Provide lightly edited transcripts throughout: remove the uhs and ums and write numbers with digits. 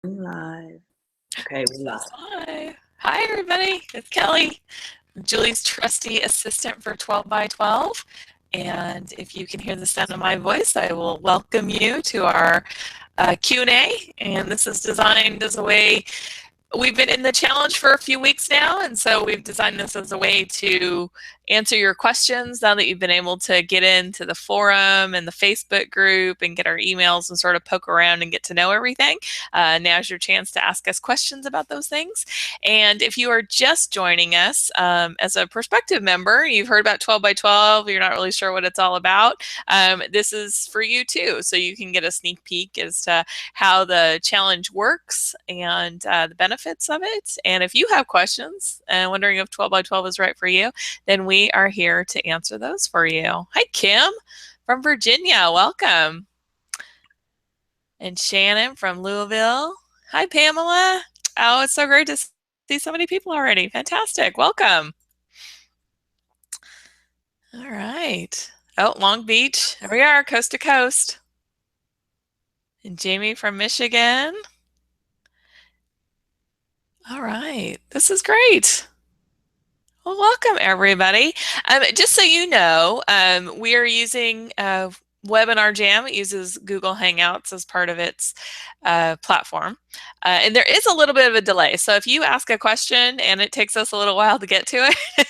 Live. Okay, we're live. Hi. Hi, everybody. It's Kelly, Julie's trusty assistant for 12 by 12. And if you can hear the sound of my voice, I will welcome you to our Q&A. And this is designed as a way. We've been in the challenge for a few weeks now, and so we've designed this as a way to answer your questions now that you've been able to get into the forum and the Facebook group and get our emails and sort of poke around and get to know everything. Now's your chance to ask us questions about those things. And if you are just joining us as a prospective member, you've heard about 12 by 12, you're not really sure what it's all about, this is for you too. So you can get a sneak peek as to how the challenge works and the benefits of it. And if you have questions and wondering if 12 by 12 is right for you, then we are here to answer those for you. Hi, Kim from Virginia. Welcome. And Shannon from Louisville. Hi, Pamela. Oh, it's so great to see so many people already. Fantastic. Welcome. All right. Oh, Long Beach. There we are, coast to coast. And Jamie from Michigan. All right. This is great. Well, welcome everybody. Just so you know, we are using Webinar Jam. It uses Google Hangouts as part of its platform. And there is a little bit of a delay. So if you ask a question and it takes us a little while to get to it,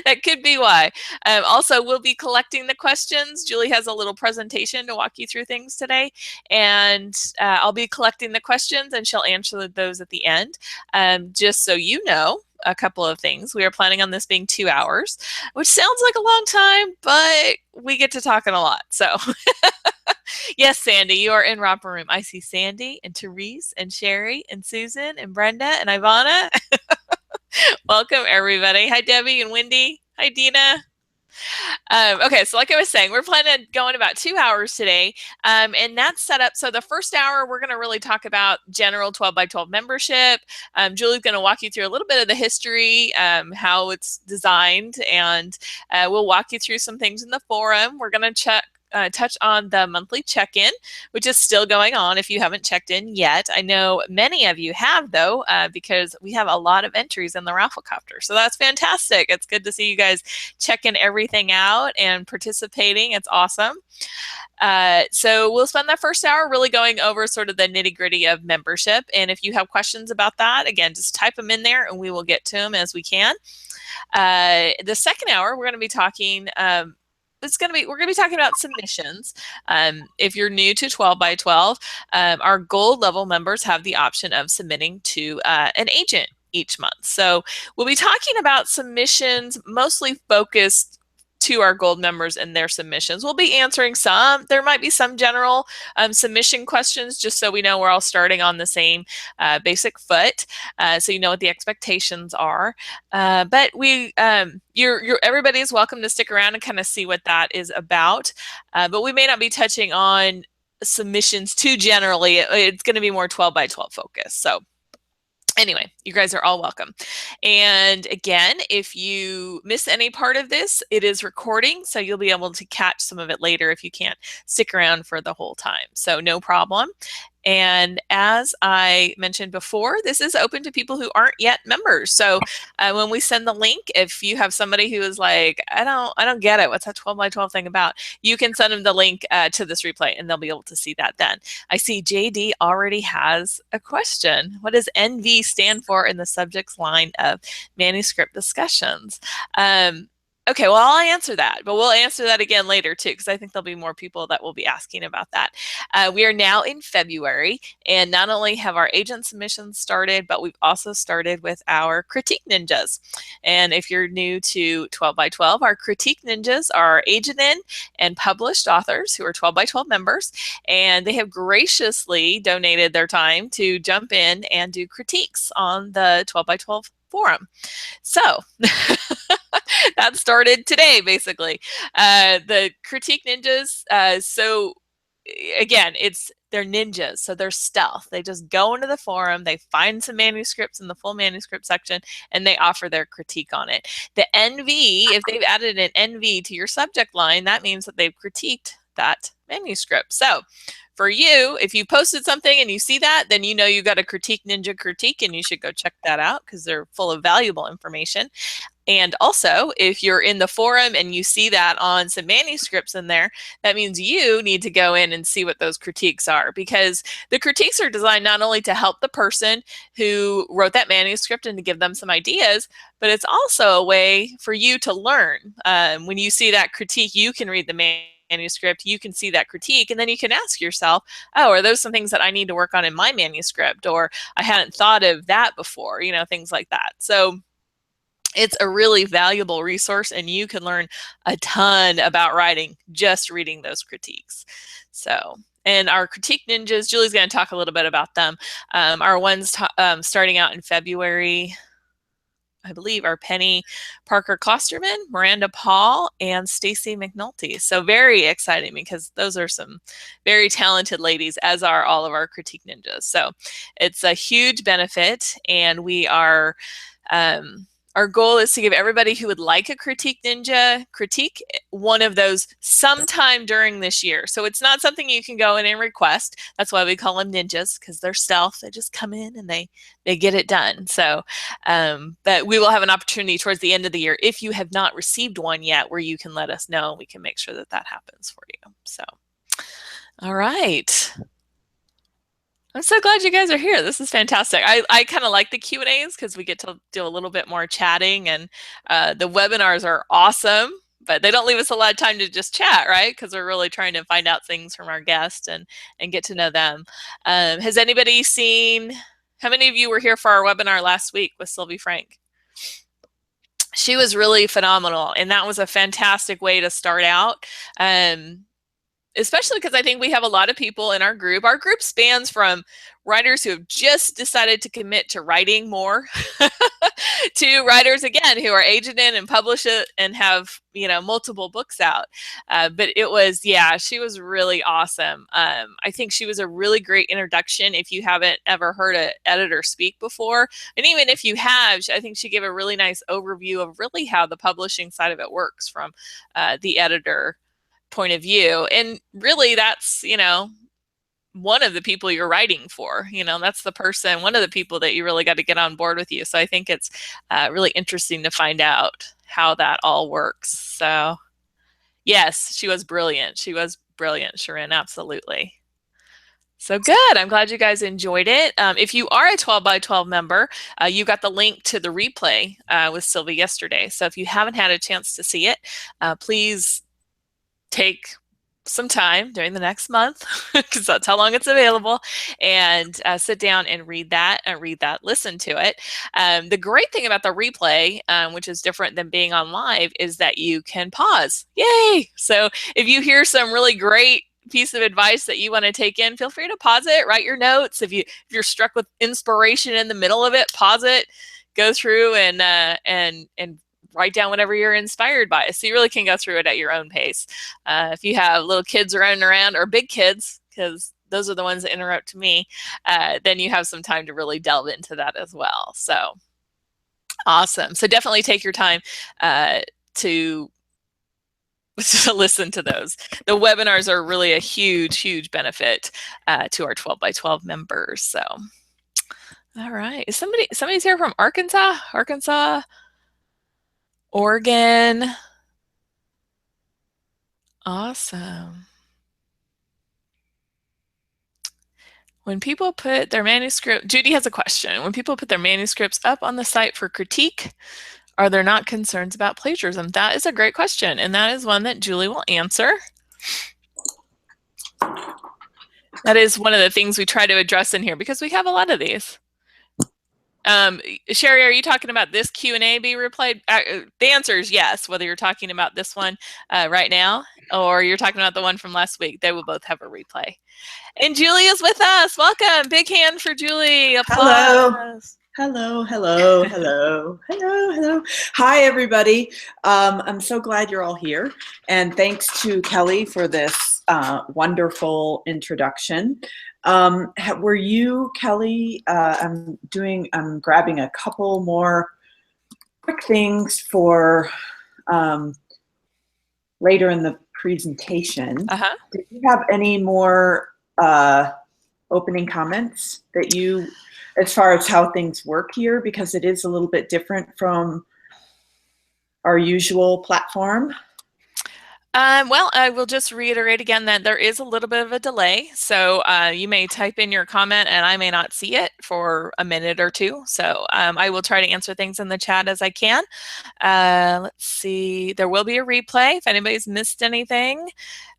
that could be why. Also, we'll be collecting the questions. Julie has a little presentation to walk you through things today. And I'll be collecting the questions and she'll answer those at the end. Just so you know, a couple of things. We are planning on this being 2 hours, which sounds like a long time, but we get to talking a lot. So yes, Sandy, you are in Romper Room. I see Sandy and Therese and Sherry and Susan and Brenda and Ivana. Welcome everybody. Hi, Debbie and Wendy. Hi, Dina. Okay, so like I was saying, we're planning on going about 2 hours today, and that's set up. So the first hour, we're going to really talk about general 12 by 12 membership. Julie's going to walk you through a little bit of the history, how it's designed, and we'll walk you through some things in the forum. We're going to touch on the monthly check-in, which is still going on if you haven't checked in yet. I know many of you have, though, because we have a lot of entries in the Rafflecopter. So that's fantastic. It's good to see you guys checking everything out and participating. It's awesome. So we'll spend that first hour really going over sort of the nitty-gritty of membership. And if you have questions about that, again, just type them in there and we will get to them as we can. The second hour, we're going to be talking we're going to be talking about submissions. If you're new to 12 by 12, our gold level members have the option of submitting to an agent each month. So we'll be talking about submissions mostly focused to our gold members and their submissions. We'll be answering some. There might be some general submission questions, just so we know we're all starting on the same basic foot, so you know what the expectations are. But everybody is welcome to stick around and kind of see what that is about. But we may not be touching on submissions too generally. It's going to be more 12 by 12 focus. So anyway, you guys are all welcome. And again, if you miss any part of this, it is recording, so you'll be able to catch some of it later if you can't stick around for the whole time. So no problem. And as I mentioned before, this is open to people who aren't yet members. So when we send the link, if you have somebody who is like, I don't get it, what's that 12 by 12 thing about? You can send them the link to this replay and they'll be able to see that then. I see JD already has a question. What does NV stand for in the subject's line of manuscript discussions? Okay, well, I'll answer that, but we'll answer that again later too, because I think there'll be more people that will be asking about that. We are now in February, and not only have our agent submissions started, but we've also started with our Critique Ninjas. And if you're new to 12 by 12, our Critique Ninjas are agented and published authors who are 12 by 12 members, and they have graciously donated their time to jump in and do critiques on the 12 by 12 forum. So that started today, basically. The Critique Ninjas, so again, they're ninjas, so they're stealth. They just go into the forum, they find some manuscripts in the full manuscript section, and they offer their critique on it. The NV, if they've added an NV to your subject line, that means that they've critiqued that manuscript. So for you, if you posted something and you see that, then you know you got a Critique Ninja critique and you should go check that out because they're full of valuable information. And also, if you're in the forum and you see that on some manuscripts in there, that means you need to go in and see what those critiques are, because the critiques are designed not only to help the person who wrote that manuscript and to give them some ideas, but it's also a way for you to learn. When you see that critique, you can read the manuscript, you can see that critique, and then you can ask yourself, oh, are those some things that I need to work on in my manuscript? Or I hadn't thought of that before, you know, things like that. So it's a really valuable resource, and you can learn a ton about writing just reading those critiques. So, and our Critique Ninjas, Julie's going to talk a little bit about them. Our ones starting out in February, I believe, are Penny Parker Klosterman, Miranda Paul, and Stacy McNulty. So very exciting, because those are some very talented ladies, as are all of our Critique Ninjas. So it's a huge benefit, and we are our goal is to give everybody who would like a Critique Ninja critique one of those sometime during this year. So it's not something you can go in and request. That's why we call them ninjas, because they're stealth. They just come in and they get it done. So, but we will have an opportunity towards the end of the year, if you have not received one yet, where you can let us know. We can make sure that that happens for you. So, all right. I'm so glad you guys are here. This is fantastic. I kind of like the Q&As because we get to do a little bit more chatting, and the webinars are awesome, but they don't leave us a lot of time to just chat, right? Because we're really trying to find out things from our guests and get to know them. Has anybody seen, how many of you were here for our webinar last week with Sylvie Frank? She was really phenomenal, and that was a fantastic way to start out. Especially because I think we have a lot of people in our group. Our group spans from writers who have just decided to commit to writing more to writers, again, who are agented and publish it and have, you know, multiple books out. But it was, yeah, she was really awesome. I think she was a really great introduction if you haven't ever heard an editor speak before. And even if you have, I think she gave a really nice overview of really how the publishing side of it works from the editor point of view. And really, that's, you know, one of the people you're writing for, you know, that's the person, one of the people that you really got to get on board with you. So I think it's really interesting to find out how that all works. So yes, she was brilliant. She was brilliant, Sharon, absolutely. So good. I'm glad you guys enjoyed it. If you are a 12 by 12 member, you got the link to the replay with Sylvie yesterday. So if you haven't had a chance to see it, please take some time during the next month, because that's how long it's available, and sit down and read that, listen to it. The great thing about the replay, which is different than being on live, is that you can pause. Yay! So if you hear some really great piece of advice that you want to take in, feel free to pause it, write your notes. If you're struck with inspiration in the middle of it, pause it, go through and write down whatever you're inspired by. So you really can go through it at your own pace. If you have little kids running around, or big kids, because those are the ones that interrupt me, then you have some time to really delve into that as well. So awesome. So definitely take your time to listen to those. The webinars are really a huge, huge benefit to our 12 by 12 members. So, all right. Somebody's here from Arkansas, Oregon. Awesome. When people put their manuscript, Judy has a question. When people put their manuscripts up on the site for critique, are there not concerns about plagiarism? That is a great question, and that is one that Julie will answer. That is one of the things we try to address in here, because we have a lot of these. Sherry, are you talking about this Q&A be replayed? The answer is yes, whether you're talking about this one right now, or you're talking about the one from last week. They will both have a replay. And Julie is with us. Welcome. Big hand for Julie. Applause. Hello. Hi, everybody. I'm so glad you're all here. And thanks to Kelly for this wonderful introduction. Were you, Kelly, I'm grabbing a couple more quick things for later in the presentation. Did you have any more opening comments that you, as far as how things work here, because it is a little bit different from our usual platform? Well, I will just reiterate again that there is a little bit of a delay. So you may type in your comment and I may not see it for a minute or two. So I will try to answer things in the chat as I can. Let's see. There will be a replay if anybody's missed anything.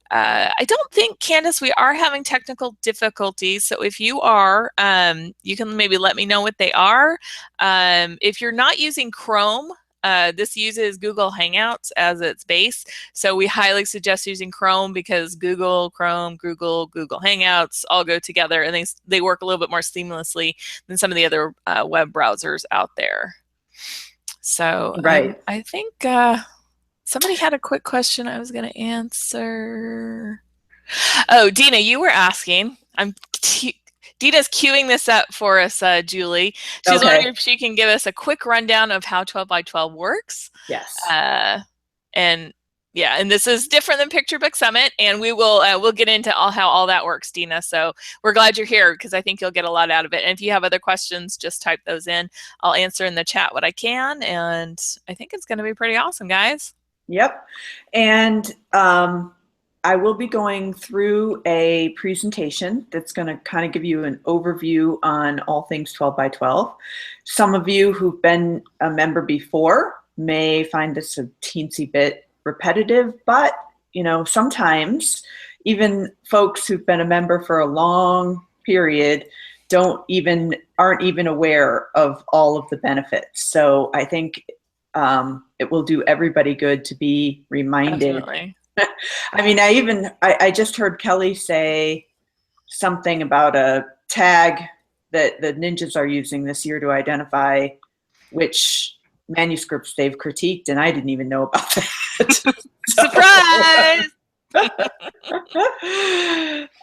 I don't think, Candace, we are having technical difficulties. So if you are, you can maybe let me know what they are. If you're not using Chrome, this uses Google Hangouts as its base. So we highly suggest using Chrome because Google, Chrome, Google Hangouts all go together, and they work a little bit more seamlessly than some of the other web browsers out there. So Right. I think somebody had a quick question I was going to answer. Oh, Dina, you were asking. Dina's queuing this up for us, Julie. She's wondering if she can give us a quick rundown of how 12 by 12 works. Yes. And yeah, and this is different than Picture Book Summit, and we'll get into how all that works, Dina. So we're glad you're here because I think you'll get a lot out of it. And if you have other questions, just type those in. I'll answer in the chat what I can, and I think it's going to be pretty awesome, guys. Yep. And I will be going through a presentation that's going to kind of give you an overview on all things 12 by 12. Some of you who've been a member before may find this a teensy bit repetitive, but you know, sometimes even folks who've been a member for a long period aren't even aware of all of the benefits. So I think it will do everybody good to be reminded. Definitely. I mean, I just heard Kelly say something about a tag that the ninjas are using this year to identify which manuscripts they've critiqued, and I didn't even know about that. Surprise!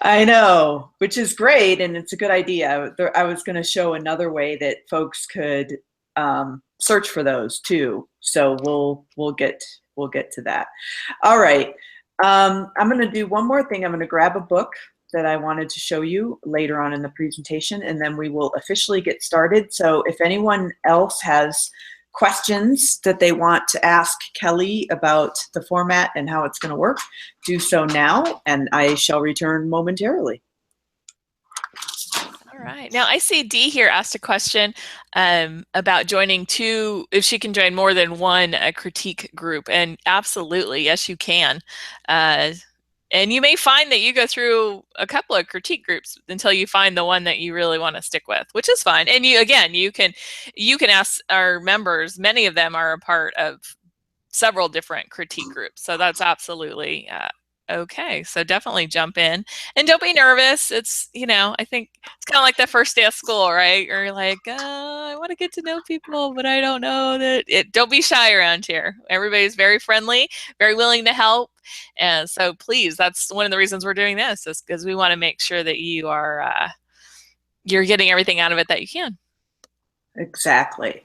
I know, which is great, and it's a good idea. I was going to show another way that folks could search for those too. So we'll get to that. All right. I'm going to do one more thing. I'm going to grab a book that I wanted to show you later on in the presentation, and then we will officially get started. So if anyone else has questions that they want to ask Kelly about the format and how it's going to work, do so now, and I shall return momentarily. All right. Now I see Dee here asked a question about joining if she can join more than one critique group, and absolutely, yes, you can. And you may find that you go through a couple of critique groups until you find the one that you really want to stick with, which is fine. And you can ask our members. Many of them are a part of several different critique groups, so that's absolutely okay. So definitely jump in and don't be nervous. It's, I think it's kind of like the first day of school, right? You're like, I want to get to know people, but I don't know don't be shy around here. Everybody's very friendly, very willing to help. And so please, that's one of the reasons we're doing this, is because we want to make sure that you are, you're getting everything out of it that you can. Exactly.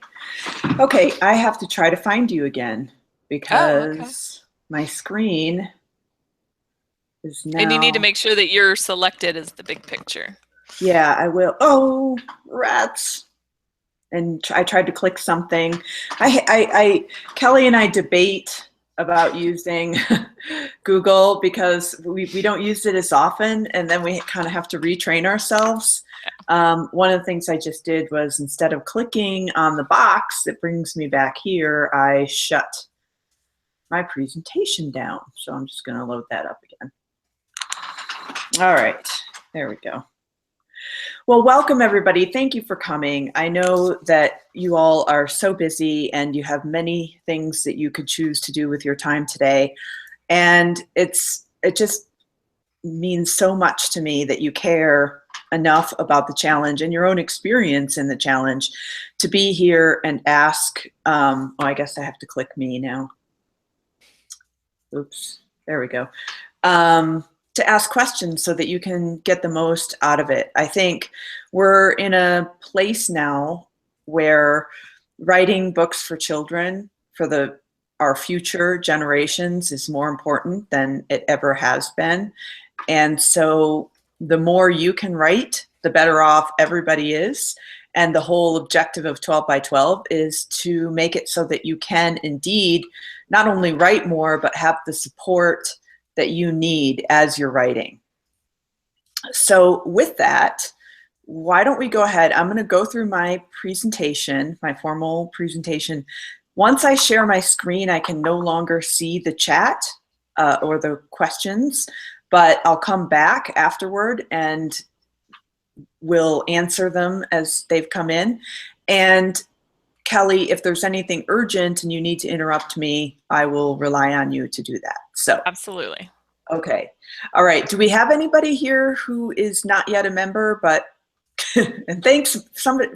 Okay. I have to try to find you again because my screen is now. And you need to make sure that you're selected as the big picture. Yeah, I will. Oh, rats. And I tried to click something. Kelly and I debate about using Google because we don't use it as often, and then we kind of have to retrain ourselves. One of the things I just did was, instead of clicking on the box that brings me back here, I shut my presentation down. So I'm just going to load that up again. All right, there we go. Well, welcome everybody. Thank you for coming. I know that you all are so busy and you have many things that you could choose to do with your time today. And it just means so much to me that you care enough about the challenge and your own experience in the challenge to be here and ask. Oh, I guess I have to click me now. Oops, there we go. To ask questions so that you can get the most out of it. I think we're in a place now where writing books for children, for our future generations, is more important than it ever has been. And so the more you can write, the better off everybody is. And the whole objective of 12 by 12 is to make it so that you can indeed not only write more, but have the support that you need as you're writing. So with that, why don't we go ahead? I'm going to go through my presentation, my formal presentation. Once I share my screen, I can no longer see the chat or the questions, but I'll come back afterward and we'll answer them as they've come in. And Kelly, if there's anything urgent and you need to interrupt me, I will rely on you to do that. So Absolutely. okay. All right. Do we have anybody here who is not yet a member, but and thanks,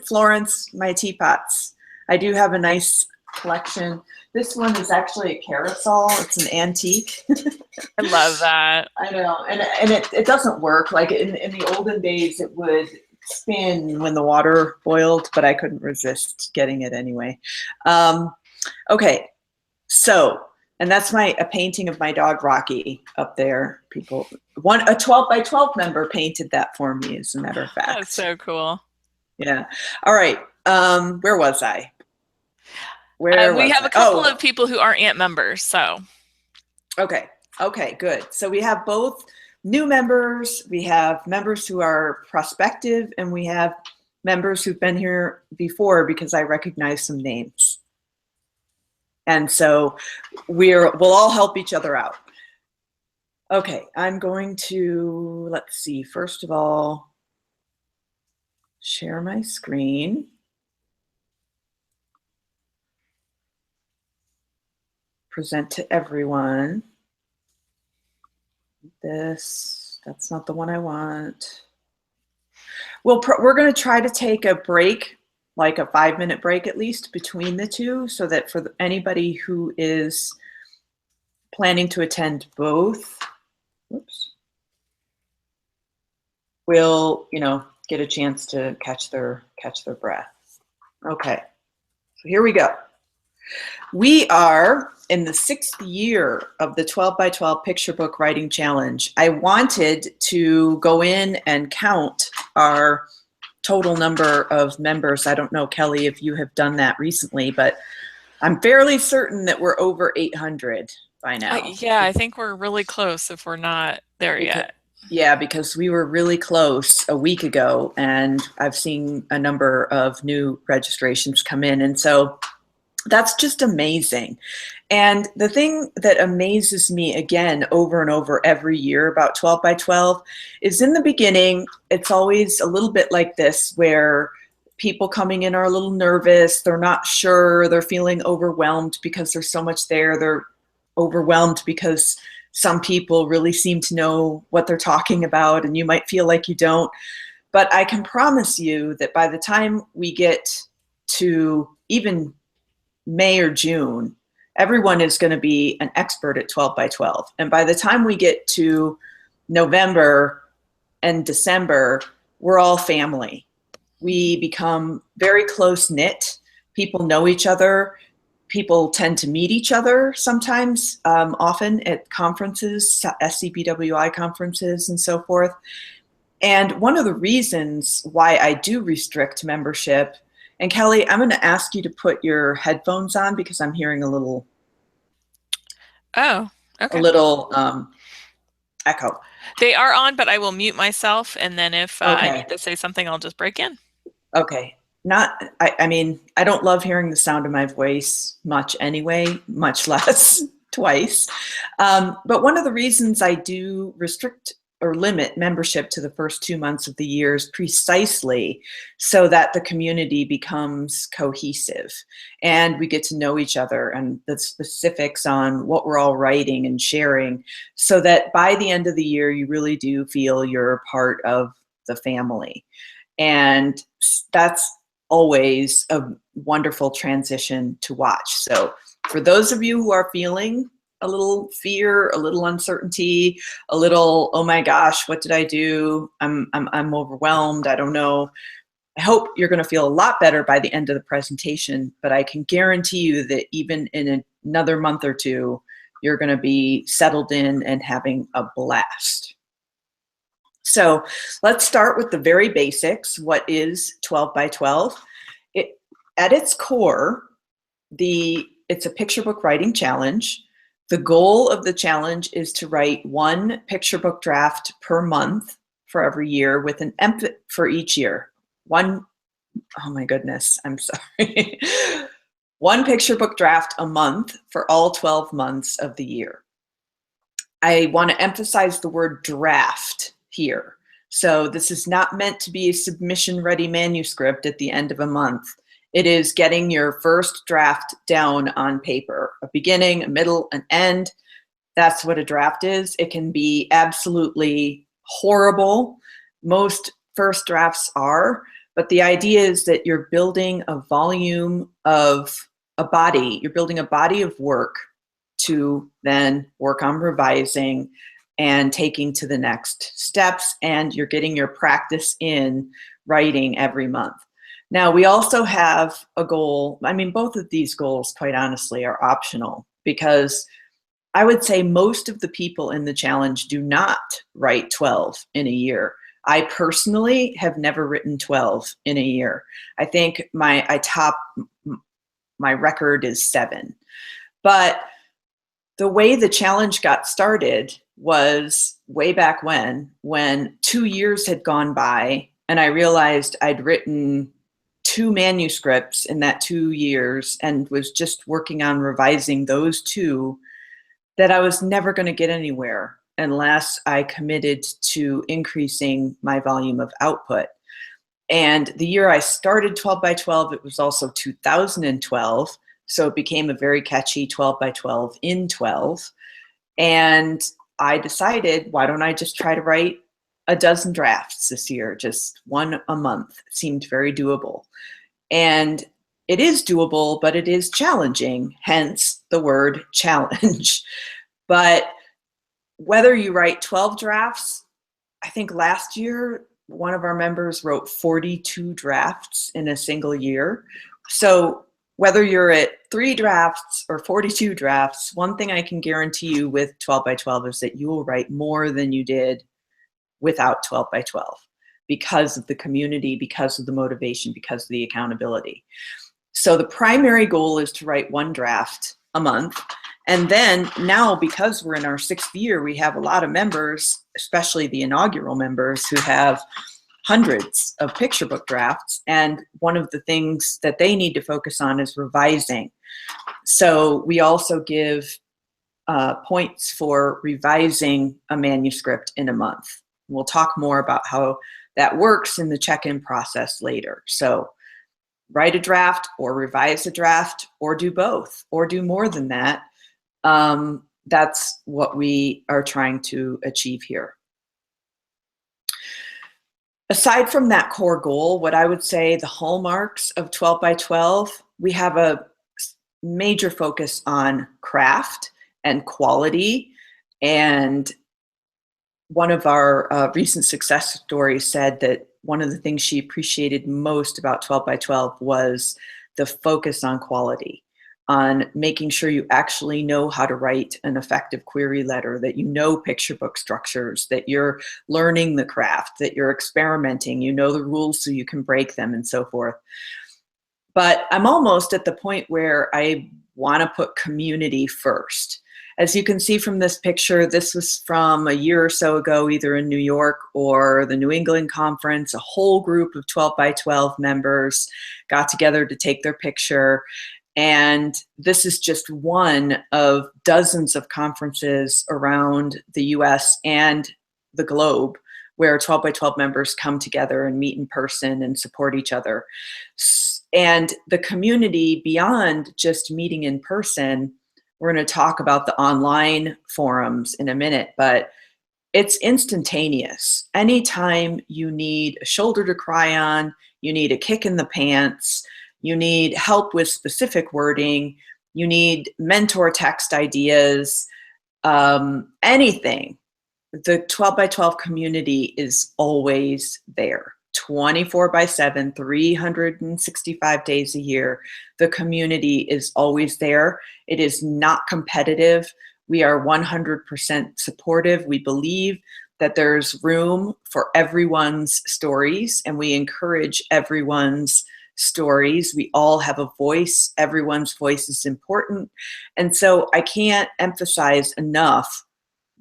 Florence, my teapots. I do have a nice collection. This one is actually a carousel. It's an antique. I love that. I know, and it doesn't work. Like in the olden days, it would spin when the water boiled, but I couldn't resist getting it anyway. Okay, so, and that's a painting of my dog Rocky up there. People, a 12 by 12 member painted that for me, as a matter of fact. That's so cool. Yeah. All right. Where was I? We have a couple of people who aren't yet members, so. Okay. Okay, good. So we have both new members, we have members who are prospective, and we have members who've been here before because I recognize some names. And so we'll all help each other out. Okay, I'm going to, let's see, first of all, share my screen. Present to everyone. That's not the one I want. We're going to try to take a break, like a 5-minute break at least between the two, so that for anybody who is planning to attend both, will, get a chance to catch their breath. Okay, so here we go. We are in the 6th year of the 12 by 12 picture book writing challenge. I wanted to go in and count our total number of members. I don't know, Kelly, if you have done that recently, but I'm fairly certain that we're over 800 by now. Yeah, I think we're really close if we're not there yet. Yeah, because we were really close a week ago, and I've seen a number of new registrations come in. And so that's just amazing. And the thing that amazes me again over and over every year about 12 by 12 is in the beginning, it's always a little bit like this, where people coming in are a little nervous. They're not sure. They're feeling overwhelmed because there's so much there. They're overwhelmed because some people really seem to know what they're talking about, and you might feel like you don't. But I can promise you that by the time we get to even May or June, everyone is going to be an expert at 12 by 12. And by the time we get to November and December, we're all family. We become very close-knit. People know each other. People tend to meet each other sometimes, often at conferences, SCBWI conferences and so forth. And one of the reasons why I do restrict membership, and Kelly, I'm going to ask you to put your headphones on because I'm hearing a little, okay, a little echo. They are on, but I will mute myself, and then if I need to say something, I'll just break in. Okay. I mean, I don't love hearing the sound of my voice much anyway, much less twice. But one of the reasons I do restrict or limit membership to the first 2 months of the year is precisely so that the community becomes cohesive and we get to know each other and the specifics on what we're all writing and sharing, so that by the end of the year, you really do feel you're part of the family. And that's always a wonderful transition to watch. So for those of you who are feeling a little fear, a little uncertainty, a little, oh my gosh, what did I do? I'm overwhelmed. I don't know. I hope you're going to feel a lot better by the end of the presentation, but I can guarantee you that even in another month or two, you're going to be settled in and having a blast. So let's start with the very basics. What is 12 by 12? At its core, it's a picture book writing challenge. The goal of the challenge is to write one picture book draft per month for every year with an emphasis for each year. Oh my goodness, I'm sorry. One picture book draft a month for all 12 months of the year. I want to emphasize the word draft here. So this is not meant to be a submission-ready manuscript at the end of a month. It is getting your first draft down on paper, a beginning, a middle, an end. That's what a draft is. It can be absolutely horrible. Most first drafts are, but the idea is that you're building a volume of a body. You're building a body of work to then work on revising and taking to the next steps, and you're getting your practice in writing every month. Now, we also have a goal. I mean, both of these goals, quite honestly, are optional, because I would say most of the people in the challenge do not write 12 in a year. I personally have never written 12 in a year. I think my record is 7. But the way the challenge got started was way back when 2 years had gone by and I realized I'd written 2 manuscripts in that 2 years and was just working on revising those 2, that I was never going to get anywhere unless I committed to increasing my volume of output. And the year I started 12 by 12, it was also 2012. So it became a very catchy 12 by 12 in 12. And I decided, why don't I just try to write a dozen drafts this year, just one a month. It seemed very doable. And it is doable, but it is challenging, hence the word challenge. But whether you write 12 drafts, I think last year, one of our members wrote 42 drafts in a single year. So whether you're at 3 drafts or 42 drafts, one thing I can guarantee you with 12 by 12 is that you will write more than you did without 12 by 12 because of the community, because of the motivation, because of the accountability. So the primary goal is to write 1 draft a month. And then now, because we're in our 6th year, we have a lot of members, especially the inaugural members, who have hundreds of picture book drafts. And one of the things that they need to focus on is revising. So we also give points for revising a manuscript in a month. We'll talk more about how that works in the check-in process later. So write a draft or revise a draft or do both or do more than that. That's what we are trying to achieve here. Aside from that core goal, what I would say the hallmarks of 12 by 12, we have a major focus on craft and quality. And one of our recent success stories said that one of the things she appreciated most about 12 by 12 was the focus on quality, on making sure you actually know how to write an effective query letter, that you know picture book structures, that you're learning the craft, that you're experimenting, you know the rules so you can break them and so forth. But I'm almost at the point where I want to put community first. As you can see from this picture, this was from a year or so ago, either in New York or the New England Conference. A whole group of 12 by 12 members got together to take their picture. And this is just one of dozens of conferences around the US and the globe where 12 by 12 members come together and meet in person and support each other. And the community, beyond just meeting in person, we're going to talk about the online forums in a minute, but it's instantaneous. Anytime you need a shoulder to cry on, you need a kick in the pants, you need help with specific wording, you need mentor text ideas, anything, the 12 by 12 community is always there. 24 by 7, 365 days a year. The community is always there. It is not competitive. We are 100% supportive. We believe that there's room for everyone's stories, and we encourage everyone's stories. We all have a voice. Everyone's voice is important. And so I can't emphasize enough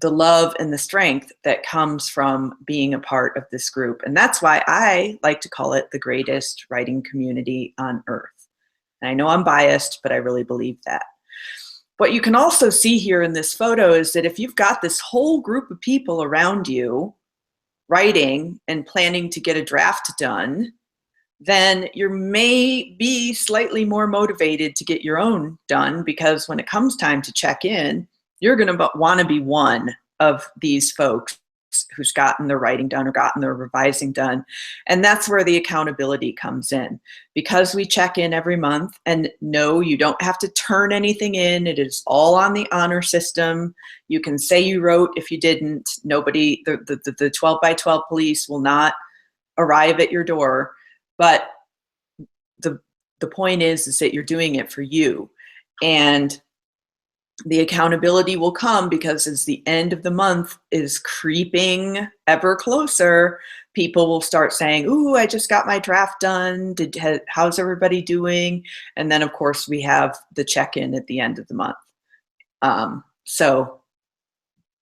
the love and the strength that comes from being a part of this group. And that's why I like to call it the greatest writing community on earth. And I know I'm biased, but I really believe that. What you can also see here in this photo is that if you've got this whole group of people around you writing and planning to get a draft done, then you may be slightly more motivated to get your own done, because when it comes time to check in, you're going to want to be one of these folks who's gotten their writing done or gotten their revising done. And that's where the accountability comes in. Because we check in every month, and no, you don't have to turn anything in. It is all on the honor system. You can say you wrote if you didn't. Nobody, the 12 by 12 police will not arrive at your door. But the point is that you're doing it for you. And the accountability will come because as the end of the month is creeping ever closer, people will start saying, ooh, I just got my draft done. How's everybody doing? And then, of course, we have the check-in at the end of the month. So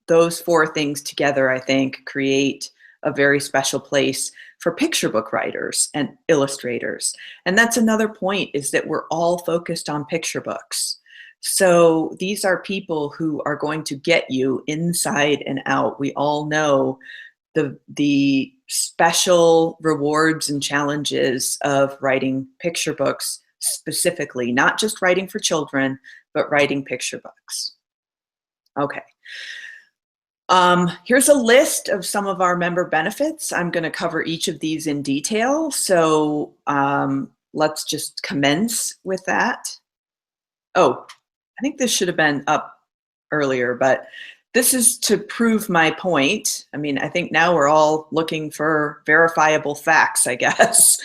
those four things together, I think, create a very special place for picture book writers and illustrators. And that's another point, is that we're all focused on picture books. So these are people who are going to get you inside and out. We all know the special rewards and challenges of writing picture books specifically, not just writing for children, but writing picture books. Okay. Here's a list of some of our member benefits. I'm going to cover each of these in detail. So let's just commence with that. Oh, I think this should have been up earlier, but this is to prove my point. I mean, I think now we're all looking for verifiable facts, I guess.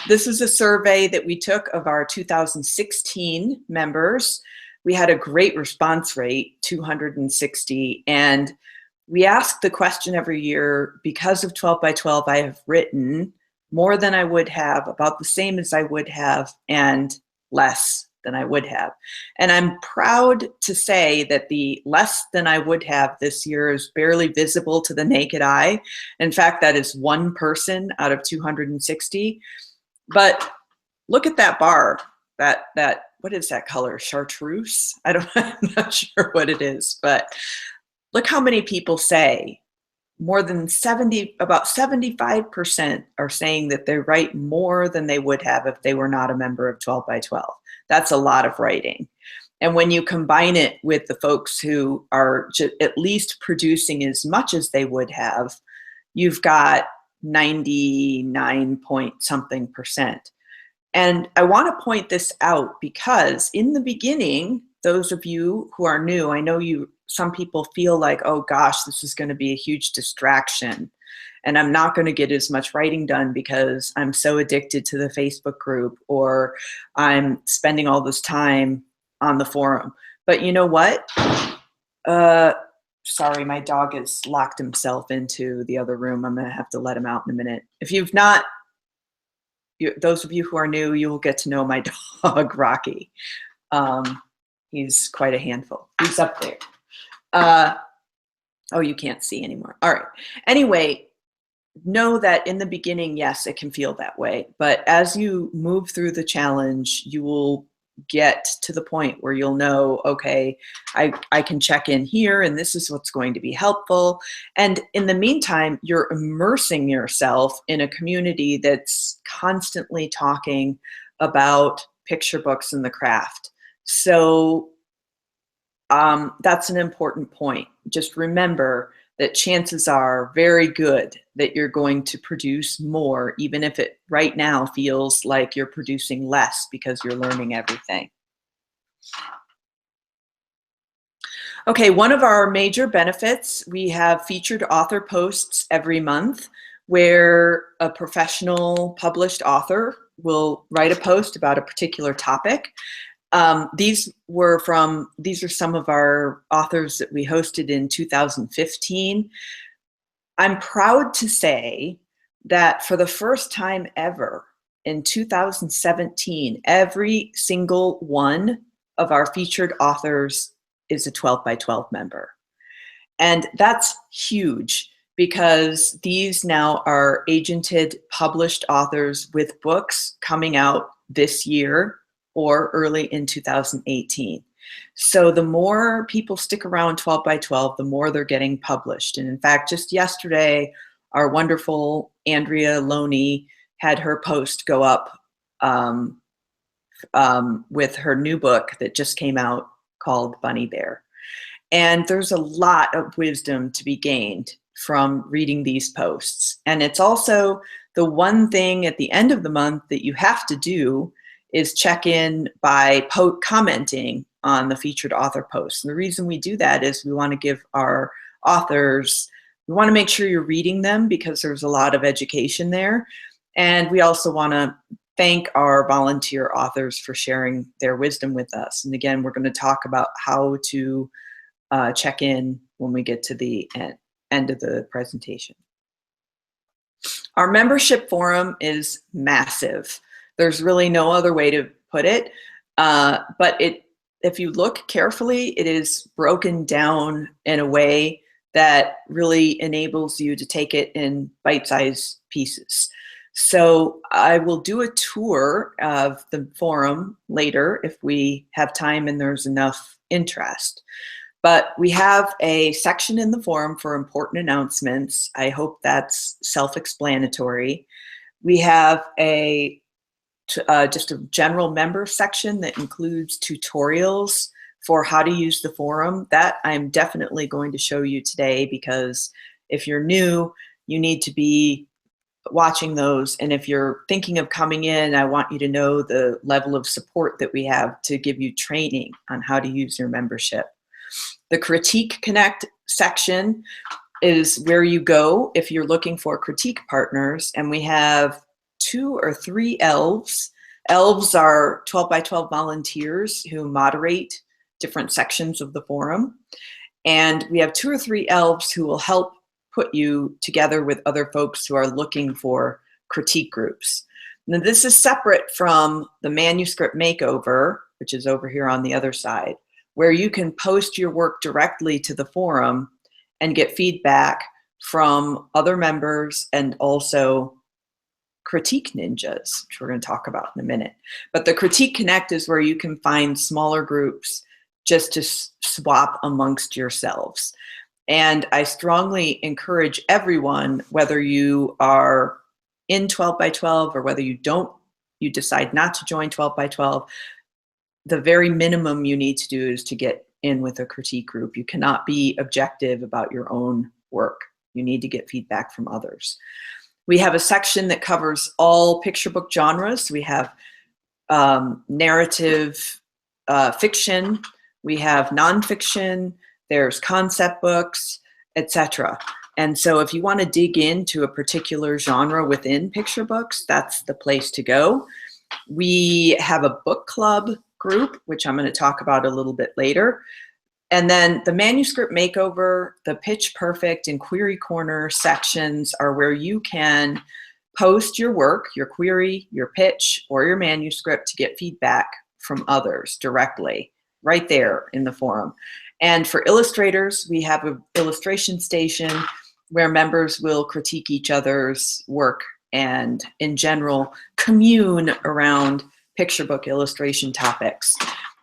This is a survey that we took of our 2016 members. We had a great response rate, 260, and we ask the question every year, because of 12 by 12, I have written more than I would have, about the same as I would have, and less than I would have. And I'm proud to say that the less than I would have this year is barely visible to the naked eye. In fact, that is one person out of 260. But look at that bar, that what is that color? Chartreuse? I'm not sure what it is, but look how many people say, more than 70, about 75% are saying that they write more than they would have if they were not a member of 12 by 12. That's a lot of writing. And when you combine it with the folks who are at least producing as much as they would have, you've got 99 point something percent. And I want to point this out because in the beginning, those of you who are new, I know some people feel like, oh gosh, this is going to be a huge distraction. And I'm not going to get as much writing done because I'm so addicted to the Facebook group, or I'm spending all this time on the forum. But you know what? Sorry, my dog has locked himself into the other room. I'm going to have to let him out in a minute. If you've not, those of you who are new, you will get to know my dog, Rocky. He's quite a handful. He's up there. Oh, you can't see anymore. All right. Anyway, know that in the beginning, yes, it can feel that way. But as you move through the challenge, you will get to the point where you'll know, okay, I can check in here and this is what's going to be helpful. And in the meantime, you're immersing yourself in a community that's constantly talking about picture books and the craft. So that's an important point. Just remember that chances are very good that you're going to produce more, even if it right now feels like you're producing less because you're learning everything. Okay, one of our major benefits, we have featured author posts every month where a professional published author will write a post about a particular topic. These are some of our authors that we hosted in 2015. I'm proud to say that for the first time ever in 2017, every single one of our featured authors is a 12 by 12 member. And that's huge because these now are agented, published authors with books coming out this year or early in 2018. So the more people stick around 12 by 12, the more they're getting published. And in fact, just yesterday, our wonderful Andrea Loney had her post go up with her new book that just came out called Bunny Bear. And there's a lot of wisdom to be gained from reading these posts. And it's also the one thing at the end of the month that you have to do is check in by commenting on the featured author posts. And the reason we do that is we want to give our authors, we want to make sure you're reading them because there's a lot of education there. And we also want to thank our volunteer authors for sharing their wisdom with us. And again, we're going to talk about how to check in when we get to the end of the presentation. Our membership forum is massive. There's really no other way to put it, but if you look carefully, it is broken down in a way that really enables you to take it in bite-sized pieces. So I will do a tour of the forum later if we have time and there's enough interest. But we have a section in the forum for important announcements. I hope that's self-explanatory. We have just a general member section that includes tutorials for how to use the forum. That I'm definitely going to show you today because if you're new, you need to be watching those. And if you're thinking of coming in, I want you to know the level of support that we have to give you training on how to use your membership. The Critique Connect section is where you go if you're looking for critique partners, and we have 2 or 3 elves. Elves are 12 by 12 volunteers who moderate different sections of the forum, and we have 2 or 3 elves who will help put you together with other folks who are looking for critique groups. Now, this is separate from the manuscript makeover, which is over here on the other side, where you can post your work directly to the forum and get feedback from other members and also critique ninjas, which we're going to talk about in a minute. But the Critique Connect is where you can find smaller groups just to swap amongst yourselves. And I strongly encourage everyone, whether you are in 12 by 12 or whether you decide not to join 12 by 12, the very minimum you need to do is to get in with a critique group. You cannot be objective about your own work. You need to get feedback from others. We have a section that covers all picture book genres. We have narrative fiction, we have nonfiction, there's concept books, etc. And so if you want to dig into a particular genre within picture books, that's the place to go. We have a book club group, which I'm going to talk about a little bit later. And then the manuscript makeover, the Pitch Perfect and Query Corner sections are where you can post your work, your query, your pitch, or your manuscript to get feedback from others directly, right there in the forum. And for illustrators, we have an illustration station where members will critique each other's work and, in general, commune around picture book illustration topics.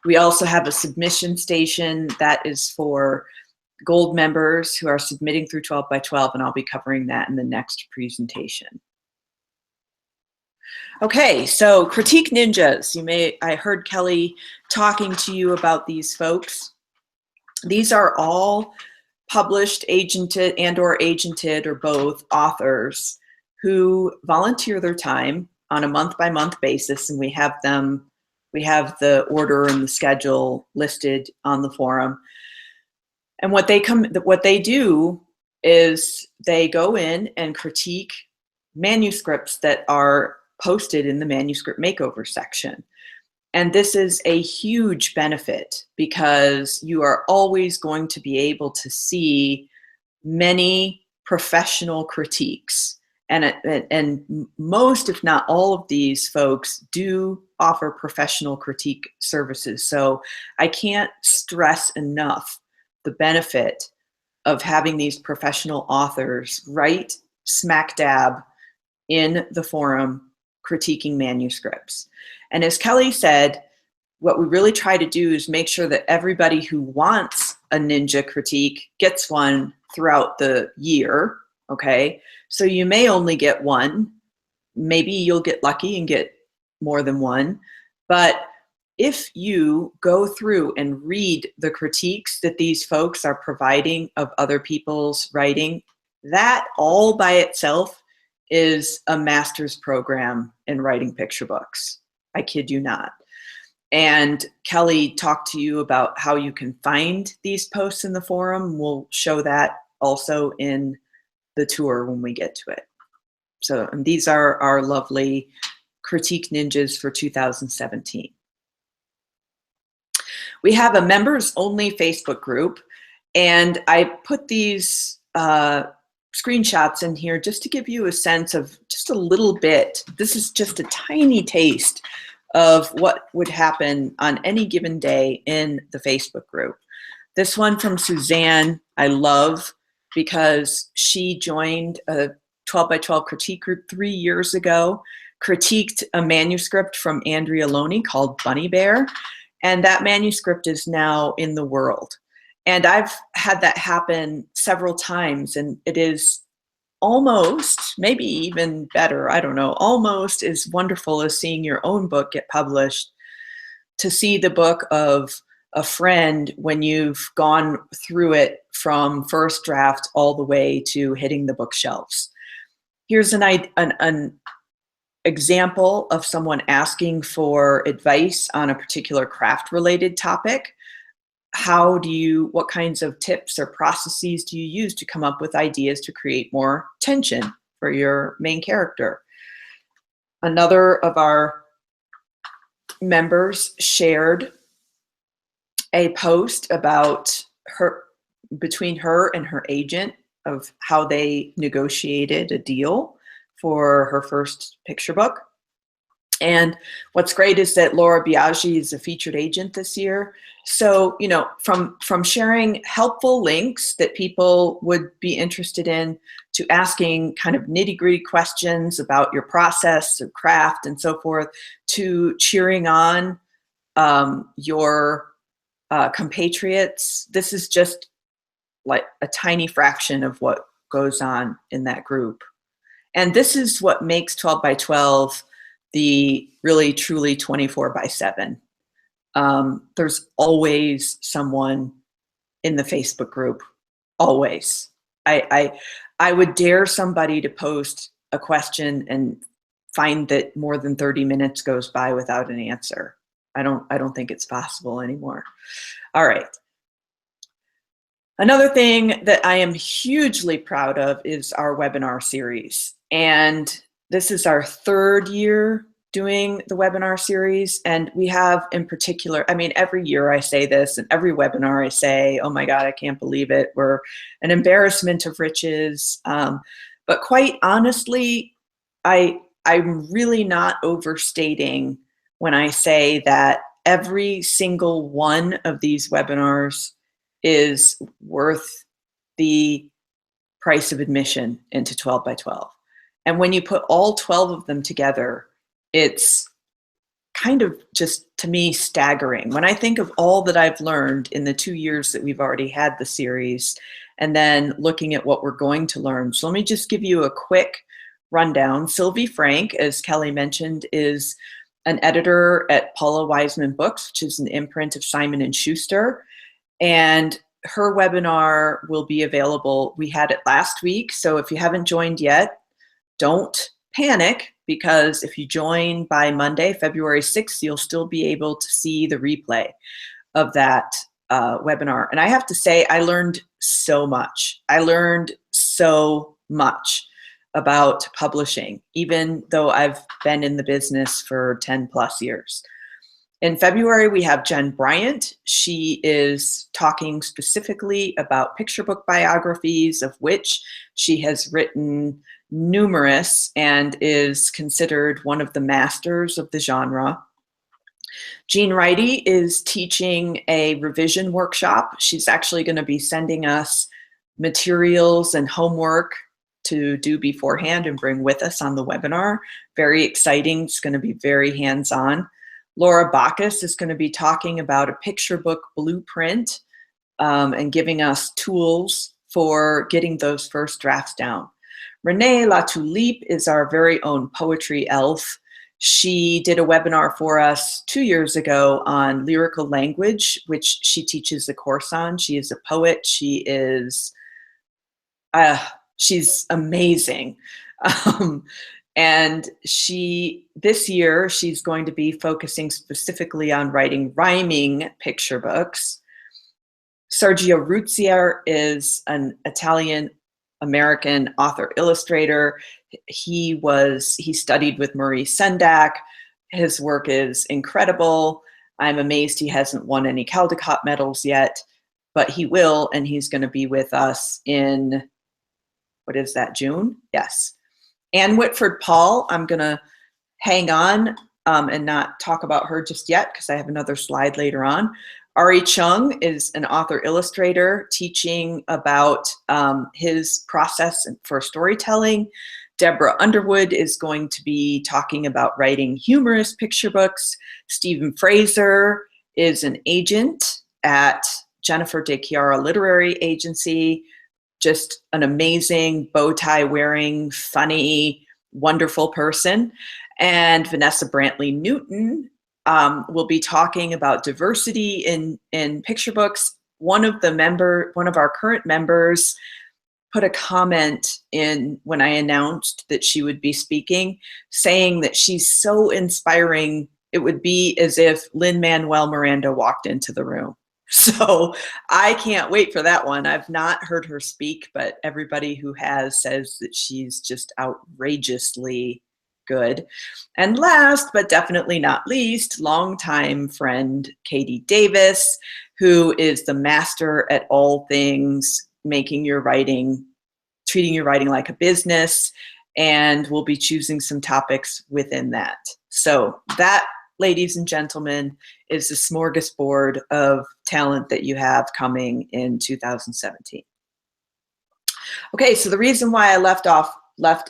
We also have a submission station that is for gold members who are submitting through 12 by 12, and I'll be covering that in the next presentation. Okay, so Critique Ninjas. I heard Kelly talking to you about these folks. These are all published, agented, and/or agented, or both, authors who volunteer their time on a month-by-month basis, and we have the order and the schedule listed on the forum. And what they do is they go in and critique manuscripts that are posted in the manuscript makeover section. And this is a huge benefit because you are always going to be able to see many professional critiques. And most, if not all of these folks do offer professional critique services. So I can't stress enough the benefit of having these professional authors right smack dab in the forum critiquing manuscripts. And as Kelly said, what we really try to do is make sure that everybody who wants a ninja critique gets one throughout the year, okay? So you may only get one. Maybe you'll get lucky and get more than one. But if you go through and read the critiques that these folks are providing of other people's writing, that all by itself is a master's program in writing picture books. I kid you not. And Kelly talked to you about how you can find these posts in the forum. We'll show that also in the tour when we get to it. So, and these are our lovely Critique Ninjas for 2017. We have a members only Facebook group, and I put these screenshots in here just to give you a sense of just a little bit. This is just a tiny taste of what would happen on any given day in the Facebook group. This one from Suzanne, I love because she joined a 12 by 12 critique group 3 years ago, critiqued a manuscript from Andrea Loney called Bunny Bear, and that manuscript is now in the world. And I've had that happen several times, and it is almost, maybe even better, I don't know, almost as wonderful as seeing your own book get published, to see the book of a friend when you've gone through it from first draft all the way to hitting the bookshelves. Here's an example of someone asking for advice on a particular craft-related topic. What kinds of tips or processes do you use to come up with ideas to create more tension for your main character? Another of our members shared a post about between her and her agent of how they negotiated a deal for her first picture book. And what's great is that Laura Biaggi is a featured agent this year. So, you know, from sharing helpful links that people would be interested in, to asking kind of nitty-gritty questions about your process of craft and so forth, to cheering on your compatriots. This is just like a tiny fraction of what goes on in that group. And this is what makes 12 by 12 the really truly 24 by 7. There's always someone in the Facebook group, always. I would dare somebody to post a question and find that more than 30 minutes goes by without an answer. I don't think it's possible anymore. All right. Another thing that I am hugely proud of is our webinar series. And this is our 3rd year doing the webinar series. And we have in particular, I mean, every year I say this, and every webinar I say, oh my God, I can't believe it. We're an embarrassment of riches. But quite honestly, I'm really not overstating when I say that every single one of these webinars is worth the price of admission into 12 by 12. And when you put all 12 of them together, it's kind of just, to me, staggering. When I think of all that I've learned in the 2 years that we've already had the series, and then looking at what we're going to learn. So let me just give you a quick rundown. Sylvie Frank, as Kelly mentioned, is an editor at Paula Wiseman Books, which is an imprint of Simon & Schuster. And her webinar will be available. We had it last week, so if you haven't joined yet, don't panic, because if you join by Monday, February 6th, you'll still be able to see the replay of that webinar. And I have to say, I learned so much. I learned so much about publishing, even though I've been in the business for 10 plus years. In February, we have Jen Bryant. She is talking specifically about picture book biographies, of which she has written numerous and is considered one of the masters of the genre. Jean Wrighty is teaching a revision workshop. She's actually going to be sending us materials and homework to do beforehand and bring with us on the webinar. Very exciting. It's going to be very hands-on. Laura Bacchus is going to be talking about a picture book blueprint and giving us tools for getting those first drafts down. Renee Latulippe is our very own poetry elf. She did a webinar for us 2 years ago on lyrical language, which she teaches a course on. She is a poet. She's amazing. And this year, she's going to be focusing specifically on writing rhyming picture books. Sergio Ruzzier is an Italian-American author-illustrator. He studied with Maurice Sendak. His work is incredible. I'm amazed he hasn't won any Caldecott medals yet, but he will, and he's going to be with us in, what is that, June? Yes. Anne Whitford Paul, I'm going to hang on and not talk about her just yet because I have another slide later on. Ari Chung is an author-illustrator teaching about his process for storytelling. Deborah Underwood is going to be talking about writing humorous picture books. Stephen Fraser is an agent at Jennifer De Chiara Literary Agency. Just an amazing bow tie wearing, funny, wonderful person. And Vanessa Brantley Newton will be talking about diversity in picture books. One of our current members put a comment in when I announced that she would be speaking, saying that she's so inspiring, it would be as if Lin-Manuel Miranda walked into the room. So I can't wait for that one. I've not heard her speak, but everybody who has says that she's just outrageously good. And last, but definitely not least, longtime friend Katie Davis, who is the master at all things treating your writing like a business, and we'll be choosing some topics within that. So that, ladies and gentlemen, is the smorgasbord of talent that you have coming in 2017. Okay, so the reason why I left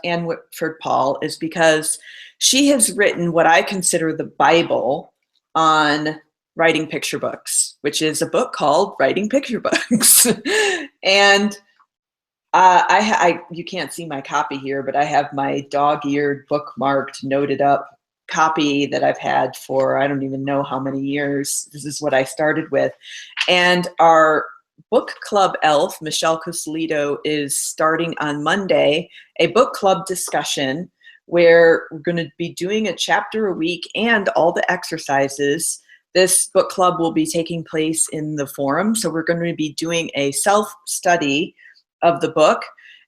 Anne Whitford Paul is because she has written what I consider the Bible on writing picture books, which is a book called Writing Picture Books. And you can't see my copy here, but I have my dog-eared, bookmarked, noted up copy that I've had for I don't even know how many years. This is what I started with. And our book club elf, Michelle Cosolito, is starting on Monday a book club discussion where we're going to be doing a chapter a week and all the exercises. This book club will be taking place in the forum. So we're going to be doing a self-study of the book.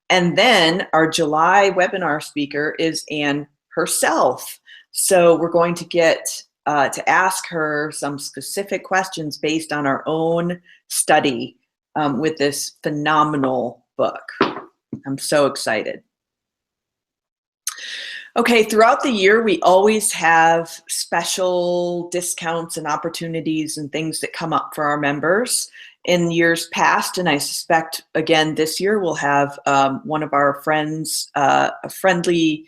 And then our July webinar speaker is Anne herself. So we're going to get to ask her some specific questions based on our own study with this phenomenal book. I'm so excited. Okay, throughout the year, we always have special discounts and opportunities and things that come up for our members. In years past, and I suspect again this year, we'll have one of our friends, Friendly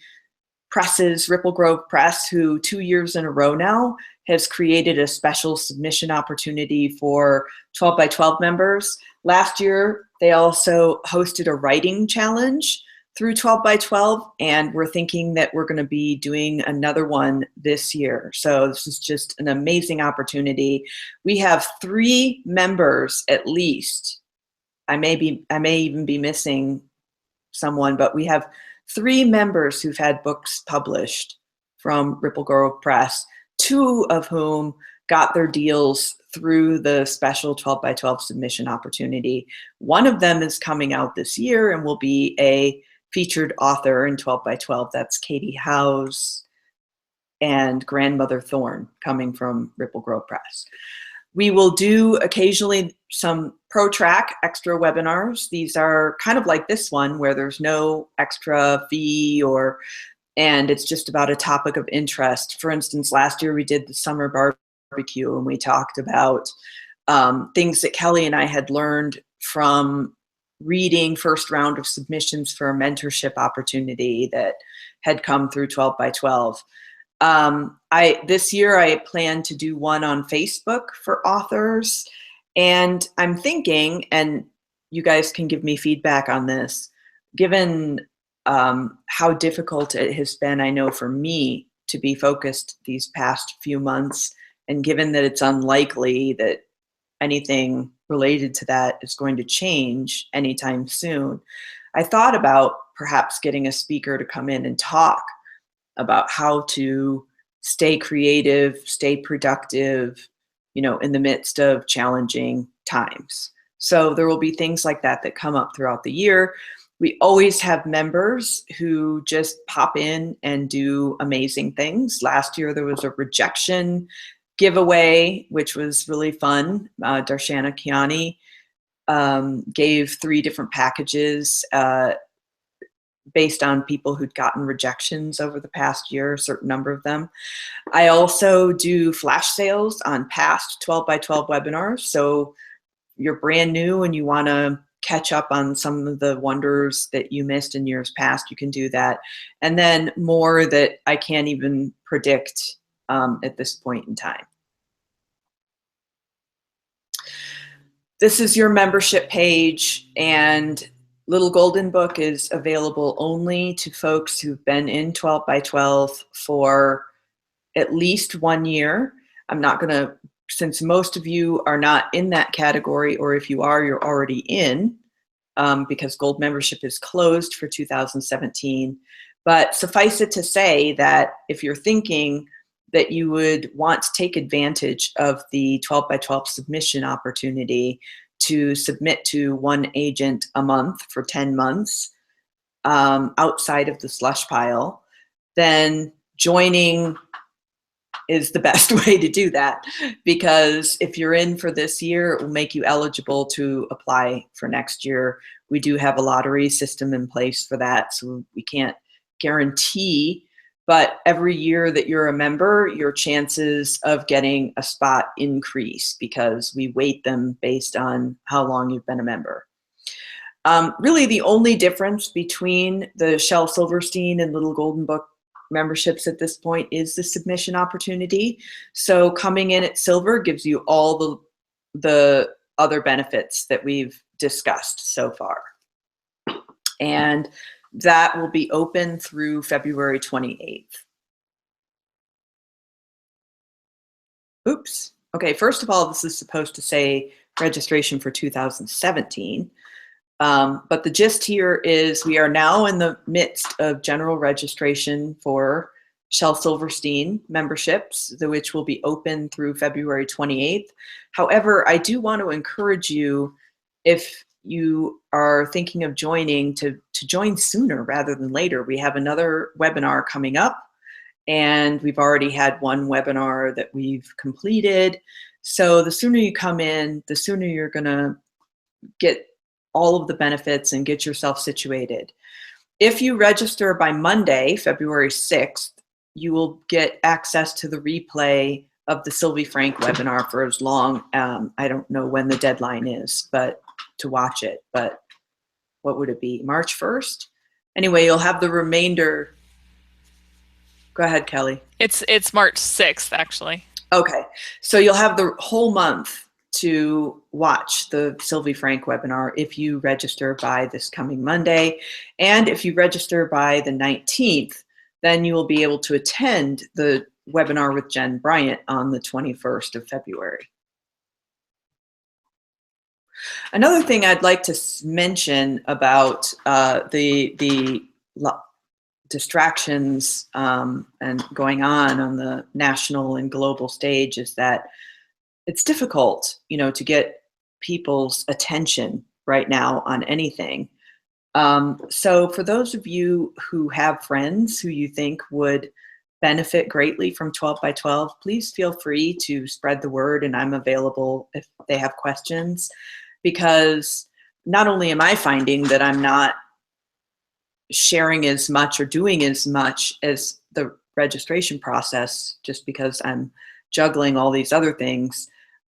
Presses, Ripple Grove Press, who 2 years in a row now has created a special submission opportunity for 12 by 12 members. Last year, they also hosted a writing challenge through 12 by 12, and we're thinking that we're going to be doing another one this year. So this is just an amazing opportunity. We have 3 members at least. I may even be missing someone, but we have 3 members who've had books published from Ripple Grove Press, 2 of whom got their deals through the special 12 by 12 submission opportunity. One of them is coming out this year and will be a featured author in 12 by 12. That's Katie Howes. and Grandmother Thorn, coming from Ripple Grove Press. We will do occasionally some ProTrack extra webinars. These are kind of like this one where there's no extra fee and it's just about a topic of interest. For instance, last year we did the summer barbecue and we talked about things that Kelly and I had learned from reading first round of submissions for a mentorship opportunity that had come through 12 by 12. This year I plan to do one on Facebook for authors, and I'm thinking, and you guys can give me feedback on this, given how difficult it has been, I know, for me to be focused these past few months, and given that it's unlikely that anything related to that is going to change anytime soon, I thought about perhaps getting a speaker to come in and talk about how to stay creative, stay productive, in the midst of challenging times. So there will be things like that that come up throughout the year. We always have members who just pop in and do amazing things. Last year there was a rejection giveaway, which was really fun. Darshana Kiani gave 3 different packages based on people who'd gotten rejections over the past year, a certain number of them. I also do flash sales on past 12 by 12 webinars. So you're brand new and you want to catch up on some of the wonders that you missed in years past, you can do that. And then more that I can't even predict at this point in time. This is your membership page, and Little Golden Book is available only to folks who've been in 12 by 12 for at least 1 year. I'm not going to, since most of you are not in that category, or if you are, you're already in, because Gold membership is closed for 2017. But suffice it to say that if you're thinking that you would want to take advantage of the 12 by 12 submission opportunity to submit to 1 agent a month for 10 months outside of the slush pile, then joining is the best way to do that, because if you're in for this year, it will make you eligible to apply for next year. We do have a lottery system in place for that, so we can't guarantee, but every year that you're a member, your chances of getting a spot increase because we weight them based on how long you've been a member. Really the only difference between the Shel Silverstein and Little Golden Book memberships at this point is the submission opportunity. So coming in at Silver gives you all the other benefits that we've discussed so far. And that will be open through February 28th. Oops. Okay, first of all, this is supposed to say registration for 2017. But the gist here is we are now in the midst of general registration for Shel Silverstein memberships, which will be open through February 28th. However, I do want to encourage you, if you are thinking of joining, to join sooner rather than later. We have another webinar coming up, and we've already had 1 webinar that we've completed. So the sooner you come in, the sooner you're going to get all of the benefits and get yourself situated. If you register by Monday, February 6th, you will get access to the replay of the Sylvie Frank webinar for as long, I don't know when the deadline is, but to watch it, but what would it be, March 1st? Anyway, you'll have the remainder. Go ahead, Kelly. It's March 6th, actually. Okay, so you'll have the whole month to watch the Sylvie Frank webinar if you register by this coming Monday. And if you register by the 19th, then you will be able to attend the webinar with Jen Bryant on the 21st of February. Another thing I'd like to mention about the distractions and going on the national and global stage is that it's difficult, to get people's attention right now on anything. So for those of you who have friends who you think would benefit greatly from 12 by 12, please feel free to spread the word, and I'm available if they have questions, because not only am I finding that I'm not sharing as much or doing as much as the registration process just because I'm juggling all these other things,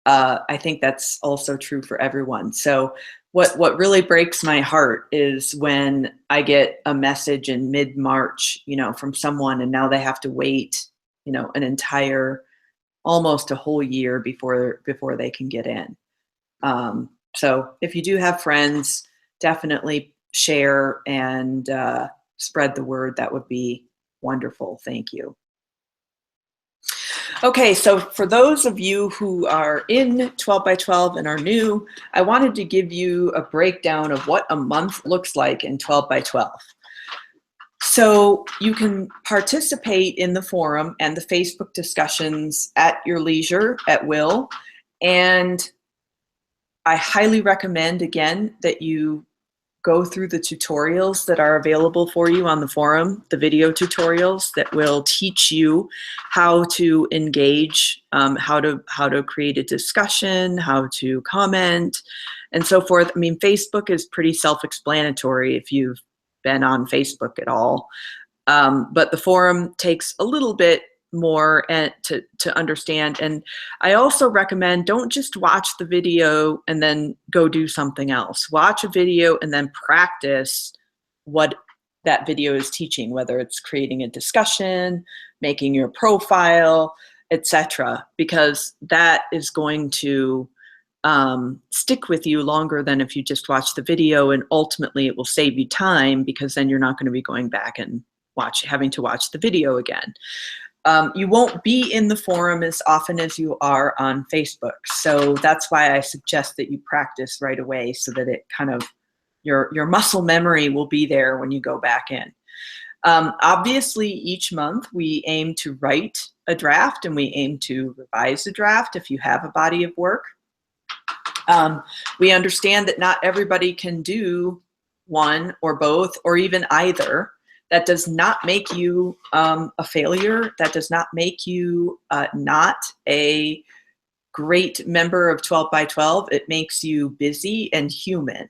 I think that's also true for everyone. So what really breaks my heart is when I get a message in mid-March, from someone, and now they have to wait, an entire, almost a whole year before they can get in. So if you do have friends, definitely share and spread the word. That would be wonderful. Thank you. Okay, so for those of you who are in 12 by 12 and are new, I wanted to give you a breakdown of what a month looks like in 12 by 12. So you can participate in the forum and the Facebook discussions at your leisure, at will, and I highly recommend, again, that you go through the tutorials that are available for you on the forum, the video tutorials that will teach you how to engage, how to create a discussion, how to comment, and so forth. I mean, Facebook is pretty self-explanatory if you've been on Facebook at all, but the forum takes a little bit more to understand. And I also recommend, don't just watch the video and then go do something else. Watch a video and then practice what that video is teaching, whether it's creating a discussion, making your profile, etc., because that is going to stick with you longer than if you just watch the video, and ultimately it will save you time, because then you're not going to be going back and having to watch the video again. You won't be in the forum as often as you are on Facebook. So that's why I suggest that you practice right away, so that it kind of, your muscle memory will be there when you go back in. Obviously, each month we aim to write a draft and we aim to revise a draft if you have a body of work. We understand that not everybody can do one or both or even either. That does not make you a failure. That does not make you not a great member of 12 by 12. It makes you busy and human.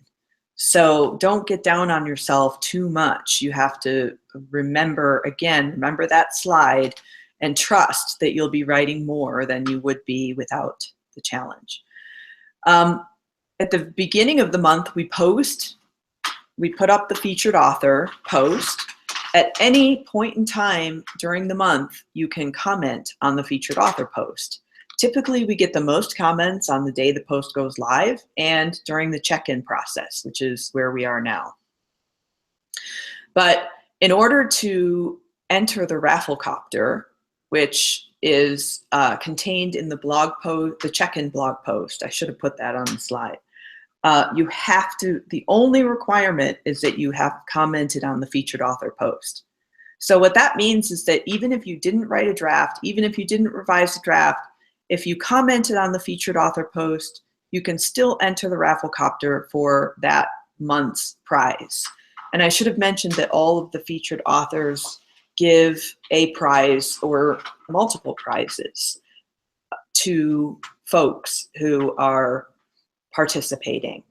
So don't get down on yourself too much. You have to remember that slide, and trust that you'll be writing more than you would be without the challenge. At the beginning of the month, we put up the featured author post. At any point in time during the month, you can comment on the featured author post. Typically, we get the most comments on the day the post goes live and during the check-in process, which is where we are now. But in order to enter the Rafflecopter, which is contained in the blog post, the check-in blog post, I should have put that on the slide. You have to, the only requirement is that you have commented on the featured author post. So what that means is that even if you didn't write a draft, even if you didn't revise a draft, if you commented on the featured author post, you can still enter the Rafflecopter for that month's prize. And I should have mentioned that all of the featured authors give a prize or multiple prizes to folks who are participating.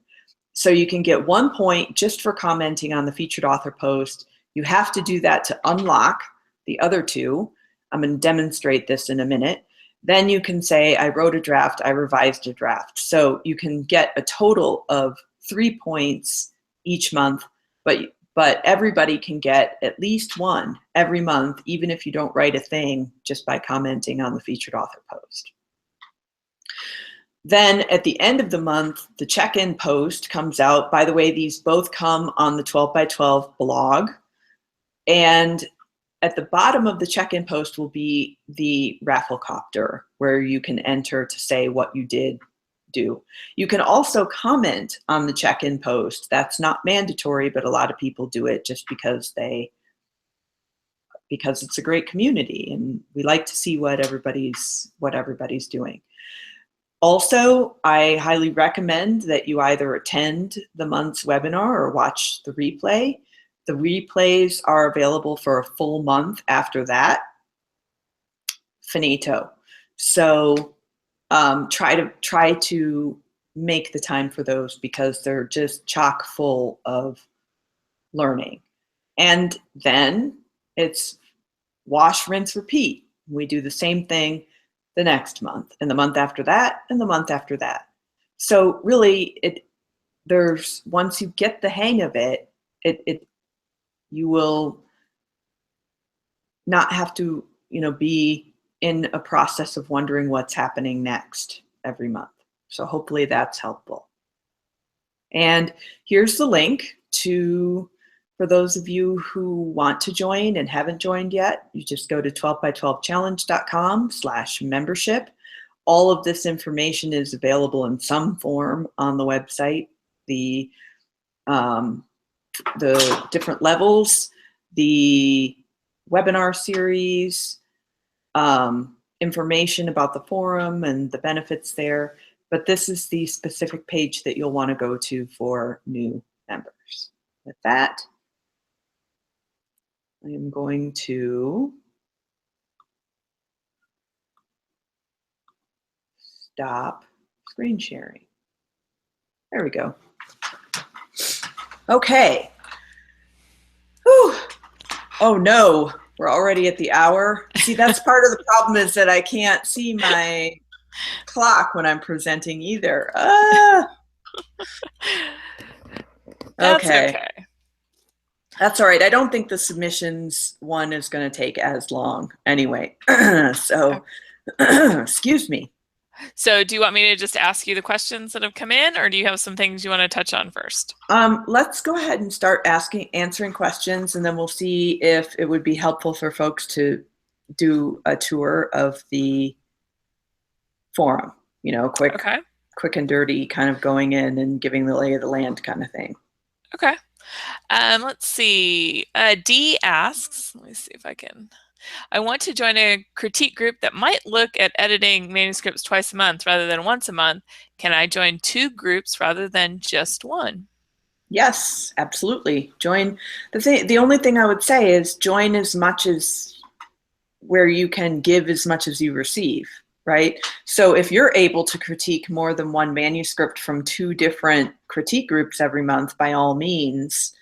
So you can get 1 point just for commenting on the featured author post. You have to do that to unlock the other 2. I'm going to demonstrate this in a minute. Then you can say, I wrote a draft, I revised a draft. So you can get a total of 3 points each month, but everybody can get at least 1 every month, even if you don't write a thing, just by commenting on the featured author post. Then at the end of the month, the check-in post comes out. By the way, these both come on the 12 by 12 blog. And at the bottom of the check-in post will be the Rafflecopter, where you can enter to say what you did do. You can also comment on the check-in post. That's not mandatory, but a lot of people do it just because it's a great community and we like to see what everybody's doing. Also, I highly recommend that you either attend the month's webinar or watch the replay. The replays are available for a full month after that. finito. So try to make the time for those because they're just chock full of learning. And then it's wash, rinse, repeat. We do the same thing the next month and the month after that and the month after that. So really once you get the hang of it, you will not have to, be in a process of wondering what's happening next every month. So hopefully that's helpful. And here's the link for those of you who want to join and haven't joined yet. You just go to 12by12challenge.com/membership. All of this information is available in some form on the website. The different levels, the webinar series, information about the forum and the benefits there. But this is the specific page that you'll want to go to for new members. With that, I am going to stop screen sharing. There we go. Okay. Whew. Oh no, we're already at the hour. See, that's part of the problem is that I can't see my clock when I'm presenting either. That's okay. okay. That's all right. I don't think the submissions one is going to take as long anyway. So, excuse me. So do you want me to just ask you the questions that have come in, or do you have some things you want to touch on first? Let's go ahead and start answering questions, and then we'll see if it would be helpful for folks to do a tour of the forum, quick and dirty, kind of going in and giving the lay of the land kind of thing. Okay. Let's see. Dee asks, let me see if I want to join a critique group that might look at editing manuscripts twice a month rather than once a month. Can I join 2 groups rather than just one? Yes, absolutely. Join. The only thing I would say is join as much as where you can give as much as you receive, right? So if you're able to critique more than one manuscript from 2 different critique groups every month, by all means.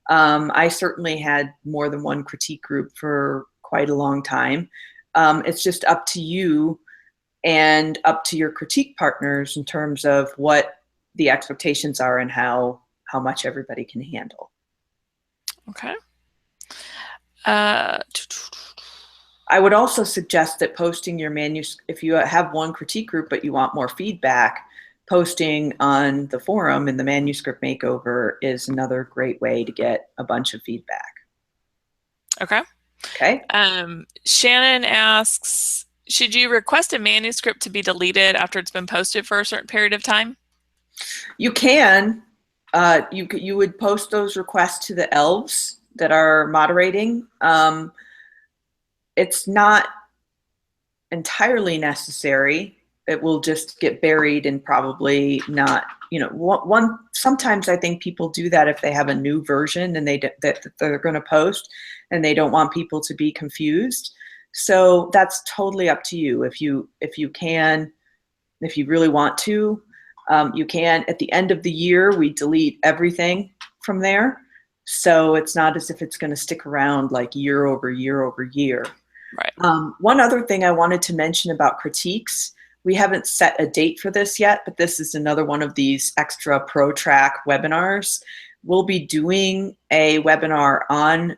I certainly had more than one critique group for quite a long time. It's just up to you and up to your critique partners in terms of what the expectations are and how much everybody can handle. Okay. I would also suggest that posting your manuscript, if you have one critique group but you want more feedback, posting on the forum in the manuscript makeover is another great way to get a bunch of feedback. Okay. Okay. Shannon asks, should you request a manuscript to be deleted after it's been posted for a certain period of time? You can. You would post those requests to the elves that are moderating. It's not entirely necessary. It will just get buried and probably not, sometimes I think people do that if they have a new version and that they're going to post and they don't want people to be confused. So that's totally up to you. If you really want to, you can. At the end of the year, we delete everything from there. So it's not as if it's going to stick around like year over year over year. Right. One other thing I wanted to mention about critiques, we haven't set a date for this yet, but this is another one of these extra ProTrack webinars. We'll be doing a webinar on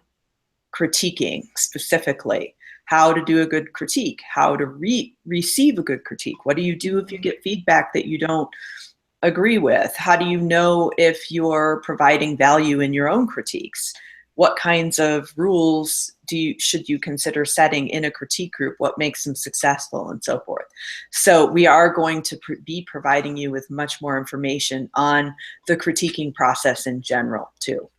critiquing specifically, how to do a good critique, how to receive a good critique. What do you do if you get feedback that you don't agree with? How do you know if you're providing value in your own critiques? What kinds of rules should you consider setting in a critique group? What makes them successful and so forth? So we are going to be providing you with much more information on the critiquing process in general too.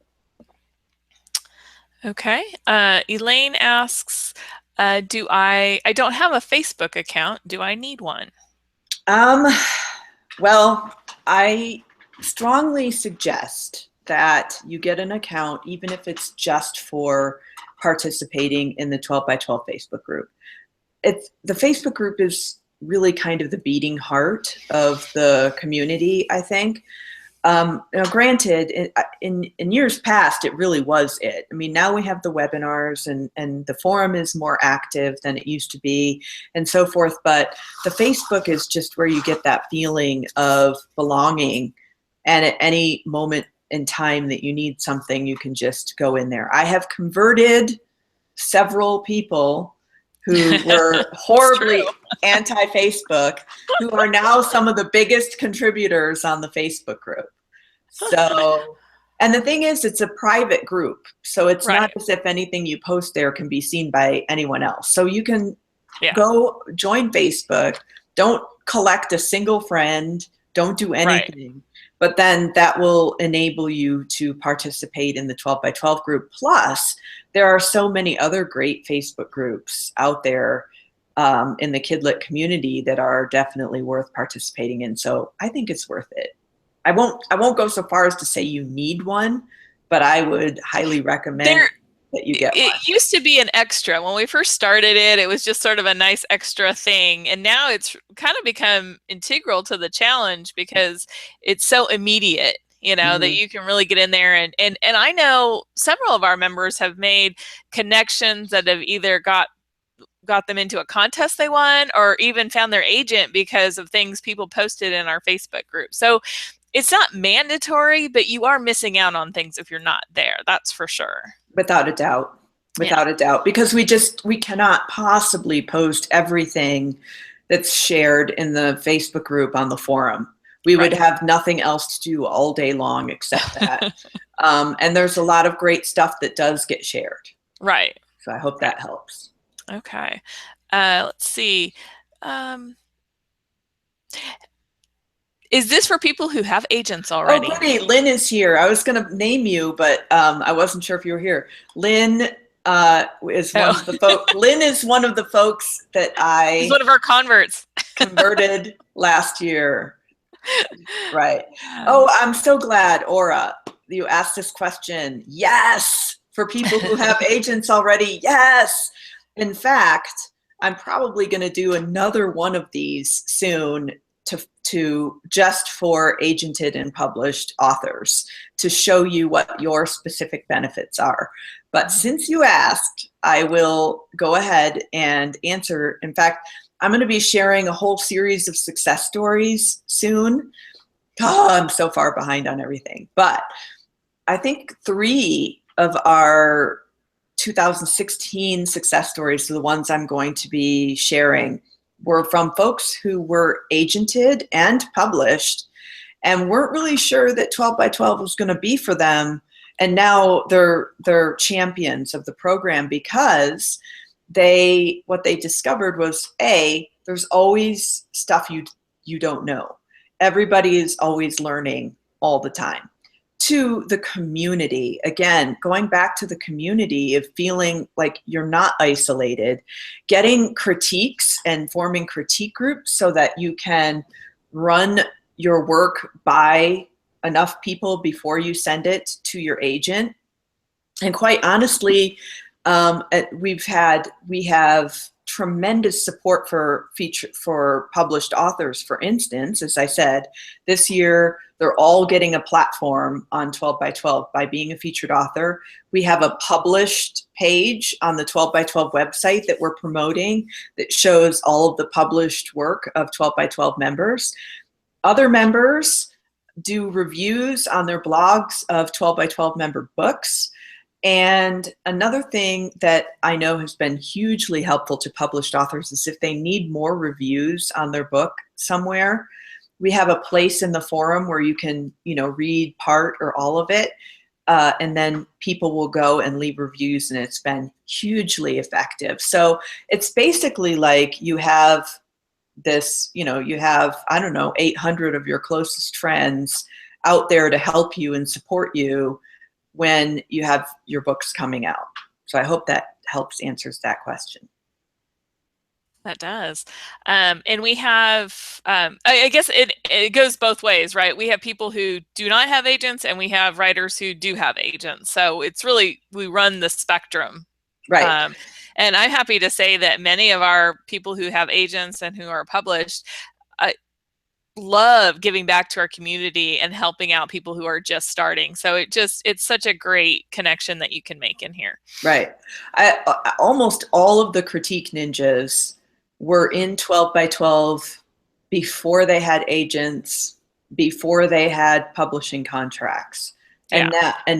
Okay. Elaine asks, I don't have a Facebook account. Do I need one? Well, I strongly suggest that you get an account, even if it's just for participating in the 12 by 12 Facebook group. the Facebook group is really kind of the beating heart of the community, I think. Granted, in years past, it really was it. I mean, now we have the webinars and the forum is more active than it used to be and so forth. But the Facebook is just where you get that feeling of belonging. And at any moment in time that you need something, you can just go in there. I have converted several people who were horribly anti-Facebook, who are now some of the biggest contributors on the Facebook group. So, and the thing is, it's a private group. So it's not as if anything you post there can be seen by anyone else. So you can go join Facebook, don't collect a single friend, don't do anything. But then that will enable you to participate in the 12 by 12 group. Plus, there are so many other great Facebook groups out there in the Kidlit community that are definitely worth participating in. So I think it's worth it. I won't go so far as to say you need one, but I would highly recommend that you get one. It used to be an extra. When we first started it, it was just sort of a nice extra thing. And now it's kind of become integral to the challenge because it's so immediate, that you can really get in there. And I know several of our members have made connections that have either got them into a contest they won or even found their agent because of things people posted in our Facebook group. So it's not mandatory, but you are missing out on things if you're not there. That's for sure. Without a doubt. Without a doubt. Because we cannot possibly post everything that's shared in the Facebook group on the forum. We would have nothing else to do all day long except that. And there's a lot of great stuff that does get shared. Right. So I hope that helps. Okay. Let's see. Is this for people who have agents already? Oh, goody. Lynn is here. I was going to name you, but I wasn't sure if you were here. Lynn is one of the folks. Lynn is one of the folks that She's one of our converts. converted last year. Right. Oh, I'm so glad, Aura, you asked this question. Yes, for people who have agents already. Yes. In fact, I'm probably going to do another one of these soon to just for agented and published authors to show you what your specific benefits are. But since you asked, I will go ahead and answer. In fact, I'm going to be sharing a whole series of success stories soon. Oh, I'm so far behind on everything. But I think 3 of our 2016 success stories are the ones I'm going to be sharing were from folks who were agented and published and weren't really sure that 12 by 12 was going to be for them. And now they're champions of the program because what they discovered was there's always stuff you don't know. Everybody is always learning all the time. 2, the community. Again, going back to the community of feeling like you're not isolated, getting critiques and forming critique groups so that you can run your work by enough people before you send it to your agent. And quite honestly, we have tremendous support for published authors. For instance, as I said, this year they're all getting a platform on 12 by 12 by being a featured author. We have a published page on the 12 by 12 website that we're promoting that shows all of the published work of 12 by 12 members. Other members do reviews on their blogs of 12 by 12 member books. And another thing that I know has been hugely helpful to published authors is if they need more reviews on their book somewhere, we have a place in the forum where you can, read part or all of it. And then people will go and leave reviews, and it's been hugely effective. So it's basically like you have this, you have, 800 of your closest friends out there to help you and support you when you have your books coming out. So I hope that answers that question. That does. And we have, I guess it goes both ways, right? We have people who do not have agents and we have writers who do have agents. So it's really, we run the spectrum. Right. And I'm happy to say that many of our people who have agents and who are published love giving back to our community and helping out people who are just starting. So it's such a great connection that you can make in here. Right. Almost all of the Critique Ninjas were in 12 by 12 before they had agents, before they had publishing contracts. And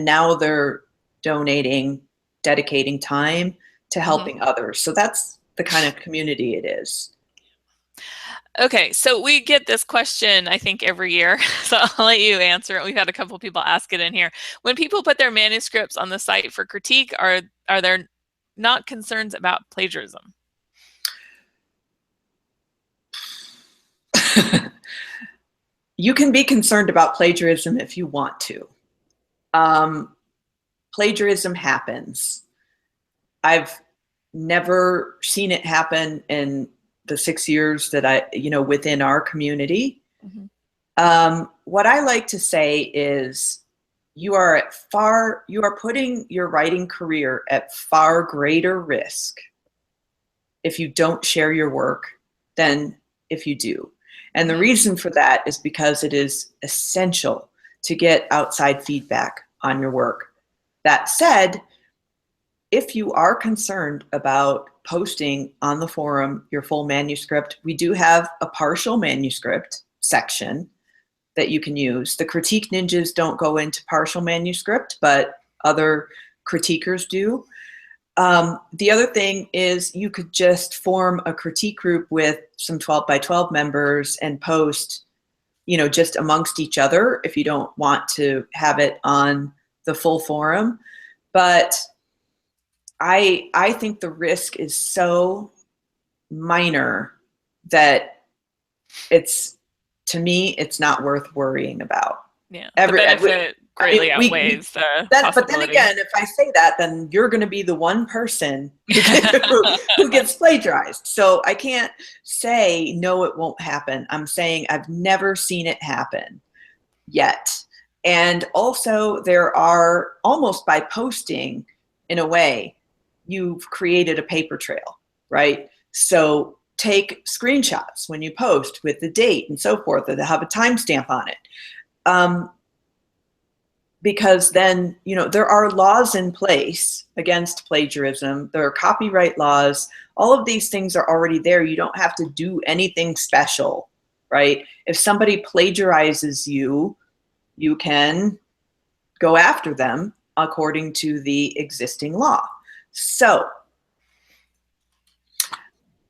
now they're dedicating time to helping others. So that's the kind of community it is. Okay, so we get this question, I think, every year, so I'll let you answer it. We've had a couple of people ask it in here. When people put their manuscripts on the site for critique, are there not concerns about plagiarism? You can be concerned about plagiarism if you want to. Plagiarism happens. I've never seen it happen in the 6 years that within our community. What I like to say is you are putting your writing career at far greater risk if you don't share your work than if you do. And the reason for that is because it is essential to get outside feedback on your work. That said, if you are concerned about posting on the forum your full manuscript, we do have a partial manuscript section that you can use. The Critique Ninjas don't go into partial manuscript, but other critiquers do. The other thing is you could just form a critique group with some 12 by 12 members and post, just amongst each other if you don't want to have it on the full forum. But I think the risk is so minor that to me, it's not worth worrying about. Yeah, the benefit greatly outweighs the possibility. But then again, if I say that, then you're going to be the one person who gets plagiarized. So I can't say, no, it won't happen. I'm saying I've never seen it happen yet. And also there are, almost by posting, in a way, you've created a paper trail, right? So take screenshots when you post with the date and so forth, that have a timestamp on it. Because then, there are laws in place against plagiarism. There are copyright laws. All of these things are already there. You don't have to do anything special, right? If somebody plagiarizes you, you can go after them according to the existing law. So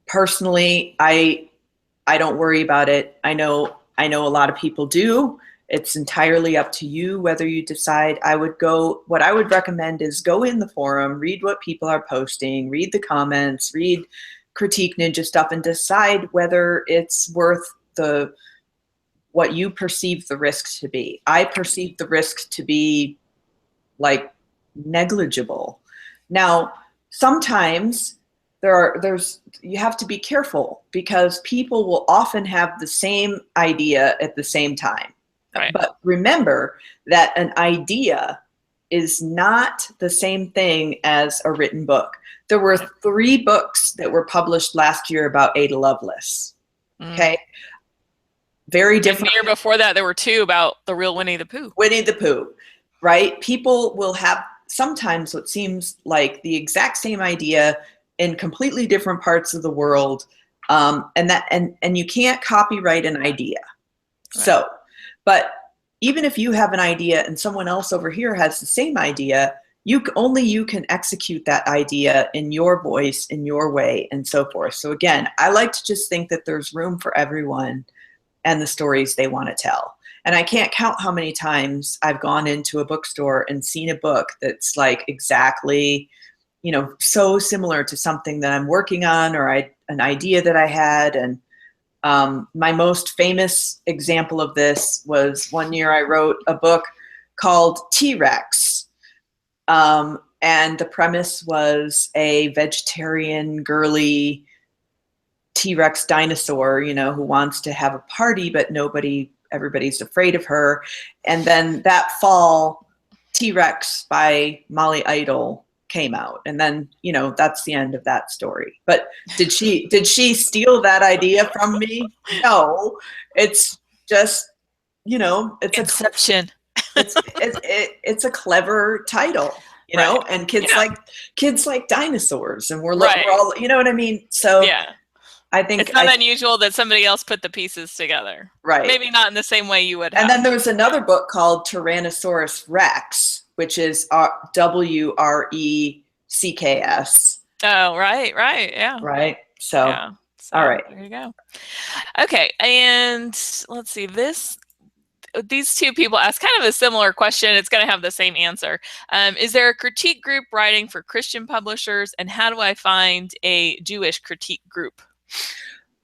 personally, I don't worry about it. I know a lot of people do. It's entirely up to you whether you decide. What I would recommend is go in the forum, read what people are posting, read the comments, read Critique Ninja stuff, and decide whether it's worth what you perceive the risks to be. I perceive the risks to be like negligible. Now, sometimes you have to be careful because people will often have the same idea at the same time. Right. But remember that an idea is not the same thing as a written book. There were 3 books that were published last year about Ada Lovelace. Okay. Very different. And the year before that, there were 2 about the real Winnie the Pooh. Winnie the Pooh, right? People will have sometimes what seems like the exact same idea in completely different parts of the world. And you can't copyright an idea. Right. So, but even if you have an idea and someone else over here has the same idea, you can execute that idea in your voice, in your way, and so forth. So again, I like to just think that there's room for everyone and the stories they want to tell. And I can't count how many times I've gone into a bookstore and seen a book that's like exactly, so similar to something that I'm working on or an idea that I had. And my most famous example of this was one year I wrote a book called T-Rex. And the premise was a vegetarian, girly T-Rex dinosaur, who wants to have a party, but everybody's afraid of her. And then that fall, T-Rex by Molly Idle came out, and then that's the end of that story. But did she steal that idea from me? No, it's just it's Inception. it's a clever title, Right. and kids like dinosaurs, and we're Right. all, you know what I mean? So Yeah. I think It's not unusual that somebody else put the pieces together. Right. Maybe not in the same way you would have. And then there was another book called Tyrannosaurus Rex, which is WRECKS. Oh, right, yeah. Right. So, yeah. All right. There you go. Okay, and let's see, these two people asked kind of a similar question. It's going to have the same answer. Is there a critique group writing for Christian publishers, and how do I find a Jewish critique group?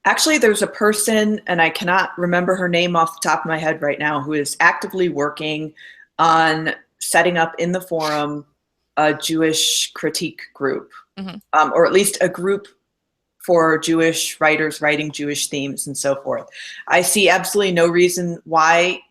Actually, there's a person, and I cannot remember her name off the top of my head right now, who is actively working on setting up in the forum a Jewish critique group, or at least a group for Jewish writers writing Jewish themes and so forth. I see absolutely no reason why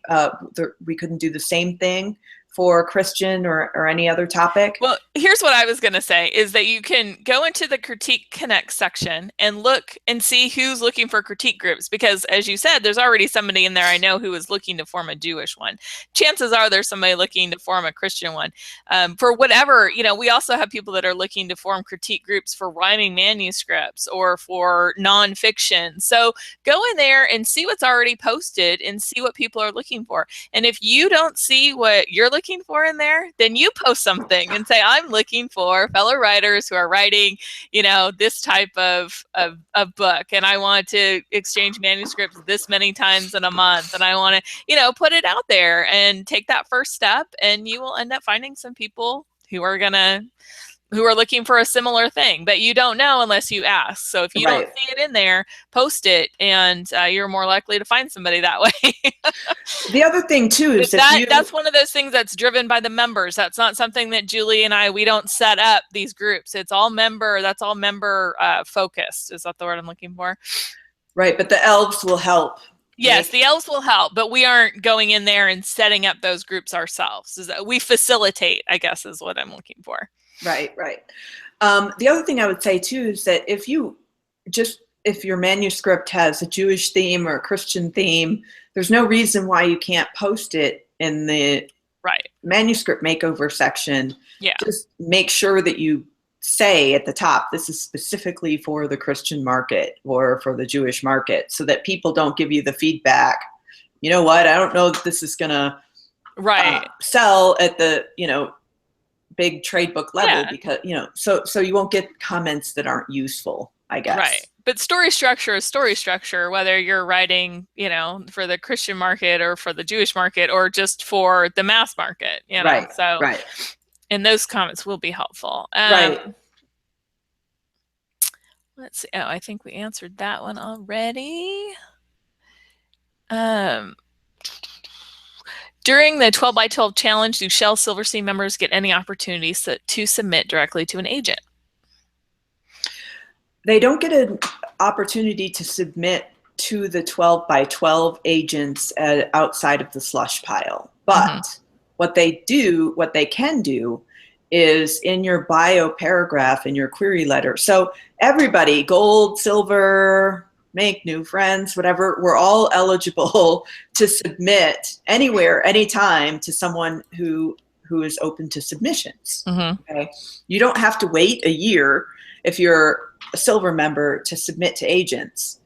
we couldn't do the same thing for Christian or any other topic. Well, here's what I was going to say is that you can go into the Critique Connect section and look and see who's looking for critique groups, because as you said, there's already somebody in there I know who is looking to form a Jewish one. Chances are there's somebody looking to form a Christian one. For whatever, we also have people that are looking to form critique groups for rhyming manuscripts or for nonfiction. So go in there and see what's already posted and see what people are looking for. And if you don't see what you're looking for in there, then you post something and say, I'm looking for fellow writers who are writing, this type of book, and I want to exchange manuscripts this many times in a month, and I want to, put it out there and take that first step, and you will end up finding some people who are looking for a similar thing, but you don't know unless you ask. So if you don't see it in there, post it, and you're more likely to find somebody that way. The other thing too is that's one of those things that's driven by the members. That's not something that Julie and we don't set up these groups. It's all member. That's all member focused. Is that the word I'm looking for? Right, but the elves will help. Yes, the elves will help, but we aren't going in there and setting up those groups ourselves. We facilitate, I guess, is what I'm looking for. Right. The other thing I would say too is that if your manuscript has a Jewish theme or a Christian theme, there's no reason why you can't post it in the manuscript makeover section. Yeah. Just make sure that you say at the top, this is specifically for the Christian market or for the Jewish market, so that people don't give you the feedback. You know what? I don't know if this is going to sell at the, big trade book level, because so you won't get comments that aren't useful, I guess. Right. But story structure is story structure, whether you're writing, for the Christian market or for the Jewish market or just for the mass market, Right. So and those comments will be helpful. Right. Let's see. Oh, I think we answered that one already. During the 12 by 12 challenge, do Shell Silverstein members get any opportunities to submit directly to an agent? They don't get an opportunity to submit to the 12 by 12 agents outside of the slush pile. But what they can do is in your bio paragraph in your query letter. So everybody, gold, silver, make new friends, whatever, we're all eligible to submit anywhere, anytime to someone who is open to submissions. Okay? You don't have to wait a year if you're a silver member to submit to agents.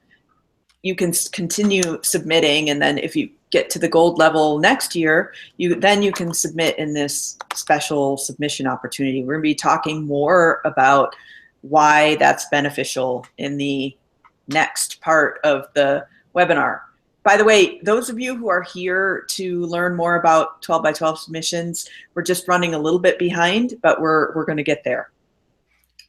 You can continue submitting, and then if you get to the gold level next year, you can submit in this special submission opportunity. We're going to be talking more about why that's beneficial in the next part of the webinar. By the way, those of you who are here to learn more about 12 by 12 submissions, we're just running a little bit behind, but we're going to get there.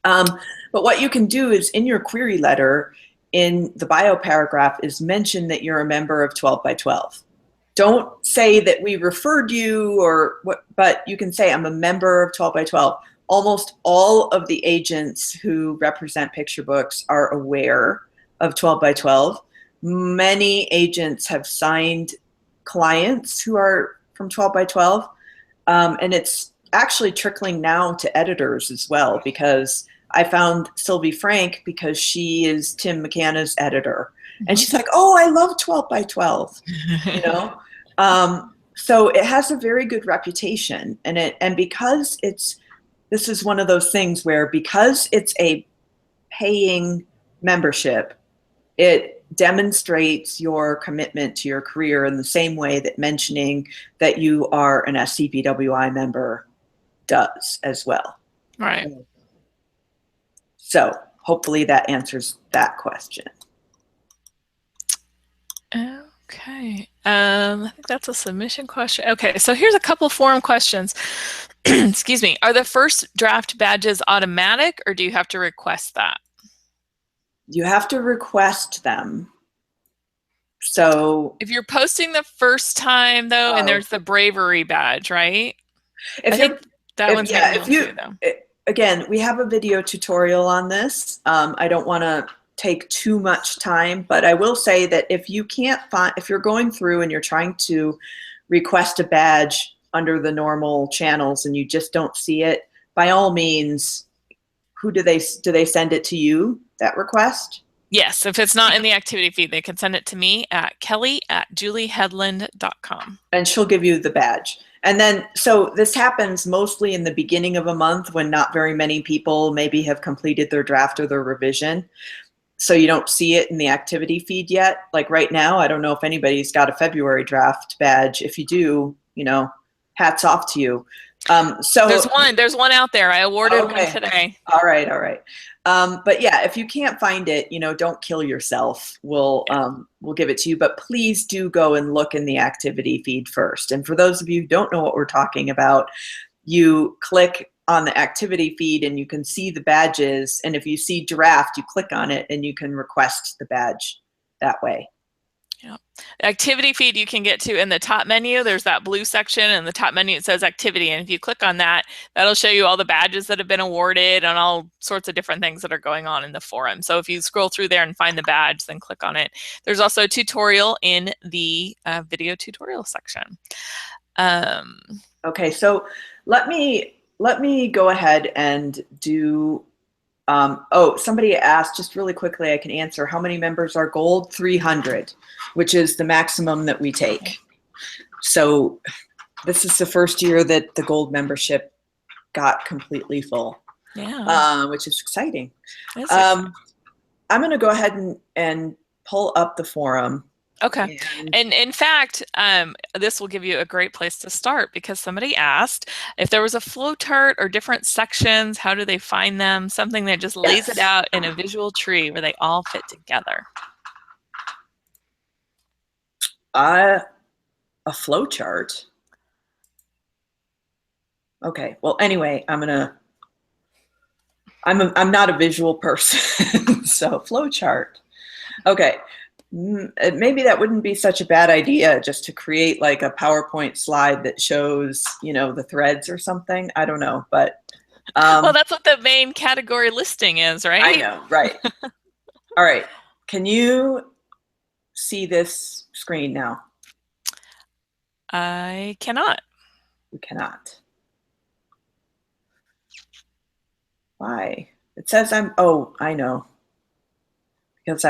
But what you can do is in your query letter, in the bio paragraph, is mention that you're a member of 12 by 12. Don't say that we referred you or what, but you can say I'm a member of 12 by 12. Almost all of the agents who represent picture books are aware of 12 by 12. Many agents have signed clients who are from 12 by 12. And it's actually trickling now to editors as well, because I found Sylvie Frank because she is Tim McCanna's editor. And she's like, oh, I love 12 by 12, you know? So it has a very good reputation. And because this is one of those things where because it's a paying membership, it demonstrates your commitment to your career in the same way that mentioning that you are an SCBWI member does as well. Right. So hopefully that answers that question. Okay. I think that's a submission question. Okay, so here's a couple forum questions. Excuse me. Are the first draft badges automatic, or do you have to request that? You have to request them. So if you're posting the first time though, and there's the bravery badge, right? If I think that one's yeah, if you though. Again, we have a video tutorial on this. I don't want to take too much time, but I will say that if you can't find, if you're going through and you're trying to request a badge under the normal channels and you just don't see it, by all means, do they send it to you, that request? Yes, if it's not in the activity feed, they can send it to me at kelly@julieheadland.com. And she'll give you the badge. And then, so this happens mostly in the beginning of a month when not very many people maybe have completed their draft or their revision. So you don't see it in the activity feed yet. Like right now, I don't know if anybody's got a February draft badge. If you do, you know, hats off to you. So there's one out there. I awarded one today. All right. But yeah, if you can't find it, you know, don't kill yourself. We'll give it to you, but please do go and look in the activity feed first. And for those of you who don't know what we're talking about, you click on the activity feed and you can see the badges. And if you see draft, you click on it and you can request the badge that way. Yeah. The activity feed you can get to in the top menu. There's that blue section in the top menu. It says activity. And if you click on that, that'll show you all the badges that have been awarded and all sorts of different things that are going on in the forum. So if you scroll through there and find the badge, then click on it. There's also a tutorial in the video tutorial section. Okay, so let me go ahead and do, oh, somebody asked just really quickly, I can answer, how many members are gold? 300, which is the maximum that we take. So this is the first year that the gold membership got completely full, which is exciting. I'm going to go ahead and pull up the forum. Okay. And in fact, this will give you a great place to start because somebody asked if there was a flowchart or different sections, how do they find them? Something that just lays it out in a visual tree where they all fit together. A flowchart. Okay. Well, anyway, I'm not a visual person, so flowchart. Okay. Maybe that wouldn't be such a bad idea just to create like a PowerPoint slide that shows, you know, the threads or something. I don't know, but. Well, that's what the main category listing is, right? I know, right. All right. Can you see this screen now? I cannot. You cannot. Why? It says oh, I know. Because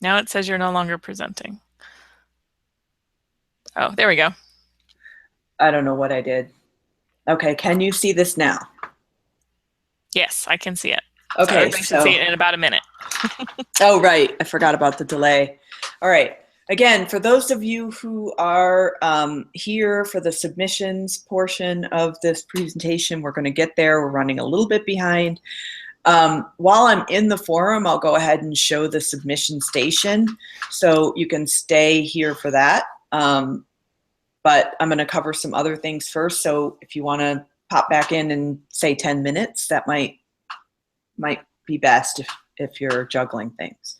now it says you're no longer presenting. Oh, there we go. I don't know what I did. Okay, can you see this now? Yes, I can see it. Okay, so I can see it in about a minute. Oh, right. I forgot about the delay. All right. Again, for those of you who are here for the submissions portion of this presentation, we're going to get there. We're running a little bit behind. While I'm in the forum, I'll go ahead and show the submission station, so you can stay here for that. But I'm going to cover some other things first. So if you want to pop back in and say 10 minutes, that might be best if you're juggling things.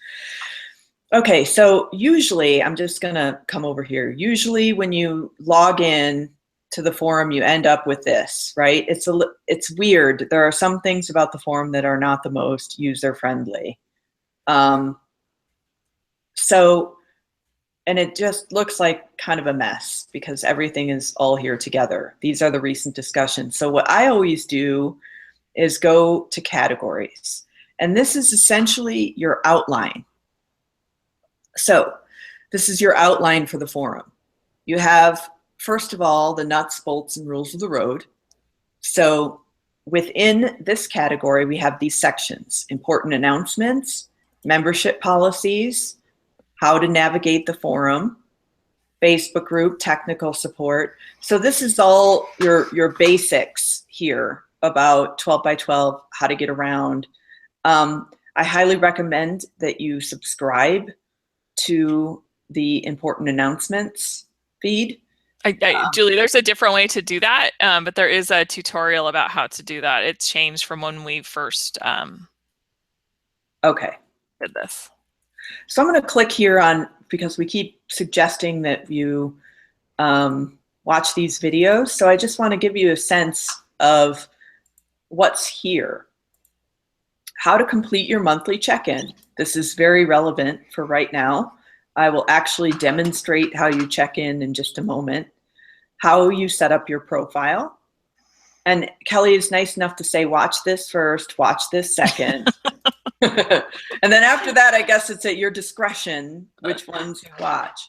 Okay, so usually, I'm just going to come over here. Usually when you log in to the forum, you end up with this, right? It's weird. There are some things about the forum that are not the most user-friendly. So And it just looks like kind of a mess because everything is all here together. These are the recent discussions. So what I always do is go to categories. And this is essentially your outline. So this is your outline for the forum. You have, first of all, the nuts, bolts, and rules of the road. So within this category, we have these sections: important announcements, membership policies, how to navigate the forum, Facebook group, technical support. So this is all your basics here about 12 by 12, how to get around. I highly recommend that you subscribe to the important announcements feed. Julie, there's a different way to do that, but there is a tutorial about how to do that. It's changed from when we first Okay. did this. So I'm going to click here on, because we keep suggesting that you watch these videos. So I just want to give you a sense of what's here. How to complete your monthly check-in. This is very relevant for right now. I will actually demonstrate how you check in just a moment. How you set up your profile. And Kelly is nice enough to say, watch this first, watch this second. And then after that, I guess it's at your discretion which ones you watch.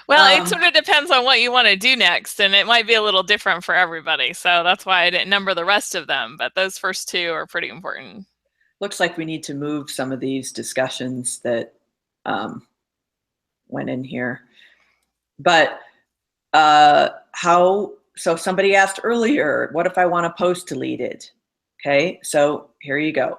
Well, it sort of depends on what you want to do next, and it might be a little different for everybody. So that's why I didn't number the rest of them, but those first two are pretty important. Looks like we need to move some of these discussions that went in here. But so somebody asked earlier, what if I want a post deleted? Okay, so here you go.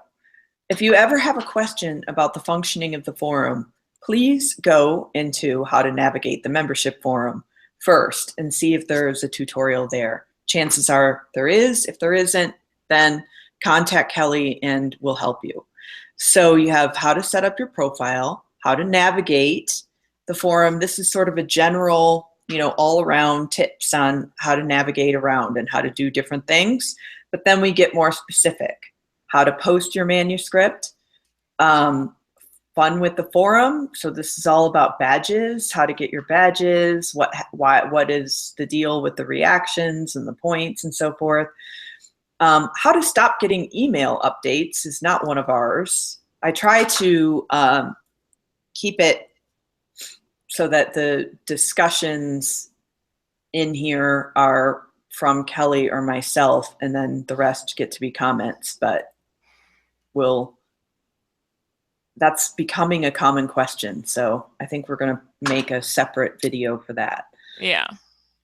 If you ever have a question about the functioning of the forum, please go into how to navigate the membership forum first and see if there's a tutorial there. Chances are there is. If there isn't, then contact Kelly and we'll help you. So you have how to set up your profile, how to navigate the forum. This is sort of a general, all around tips on how to navigate around and how to do different things. But then we get more specific. How to post your manuscript, fun with the forum. So this is all about badges, how to get your badges, what is the deal with the reactions and the points and so forth. How to stop getting email updates is not one of ours. I try to keep it so that the discussions in here are from Kelly or myself, and then the rest get to be comments, but that's becoming a common question. So I think we're going to make a separate video for that. Yeah.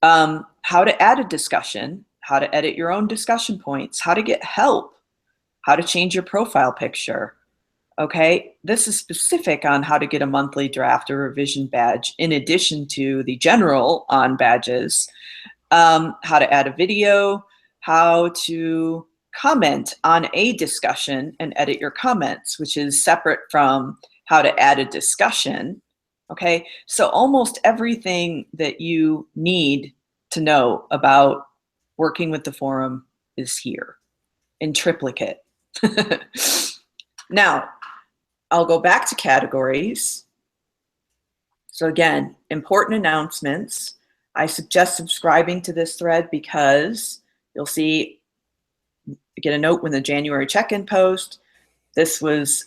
How to add a discussion, how to edit your own discussion points, how to get help, how to change your profile picture. Okay, this is specific on how to get a monthly draft or revision badge in addition to the general on badges. How to add a video, how to comment on a discussion and edit your comments, which is separate from how to add a discussion. Okay, so almost everything that you need to know about working with the forum is here in triplicate. Now, I'll go back to categories. So again, important announcements. I suggest subscribing to this thread because you'll see, get a note when the January check-in post. This was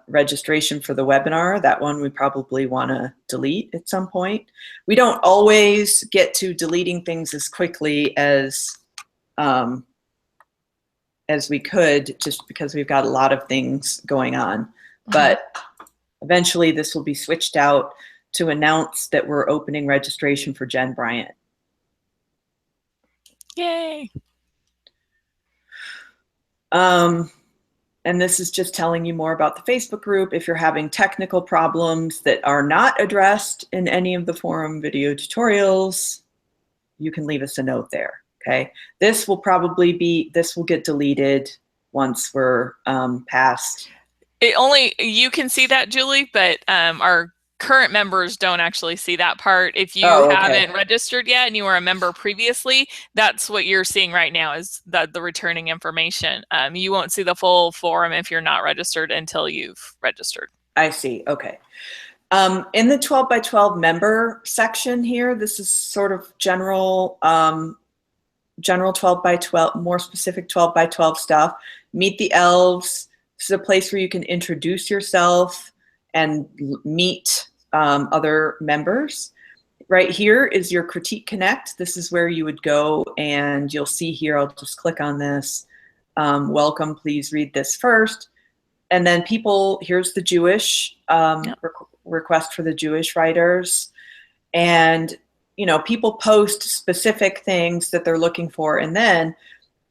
registration for the webinar. That one we probably want to delete at some point. We don't always get to deleting things as quickly as we could, just because we've got a lot of things going on. But eventually this will be switched out to announce that we're opening registration for Jen Bryant. Yay. And this is just telling you more about the Facebook group. If you're having technical problems that are not addressed in any of the forum video tutorials, you can leave us a note there, okay? This will get deleted once we're past. You can see that, Julie, but our current members don't actually see that part. If you haven't registered yet and you were a member previously, that's what you're seeing right now is the returning information. You won't see the full forum if you're not registered until you've registered. I see. Okay. In the 12 by 12 member section here, this is sort of general 12 by 12, more specific 12 by 12 stuff. Meet the Elves. This is a place where you can introduce yourself and meet other members. Right here is your Critique Connect. This is where you would go, and you'll see here, I'll just click on this. Welcome, please read this first. And then people, here's the Jewish request for the Jewish writers. And, you know, people post specific things that they're looking for, and then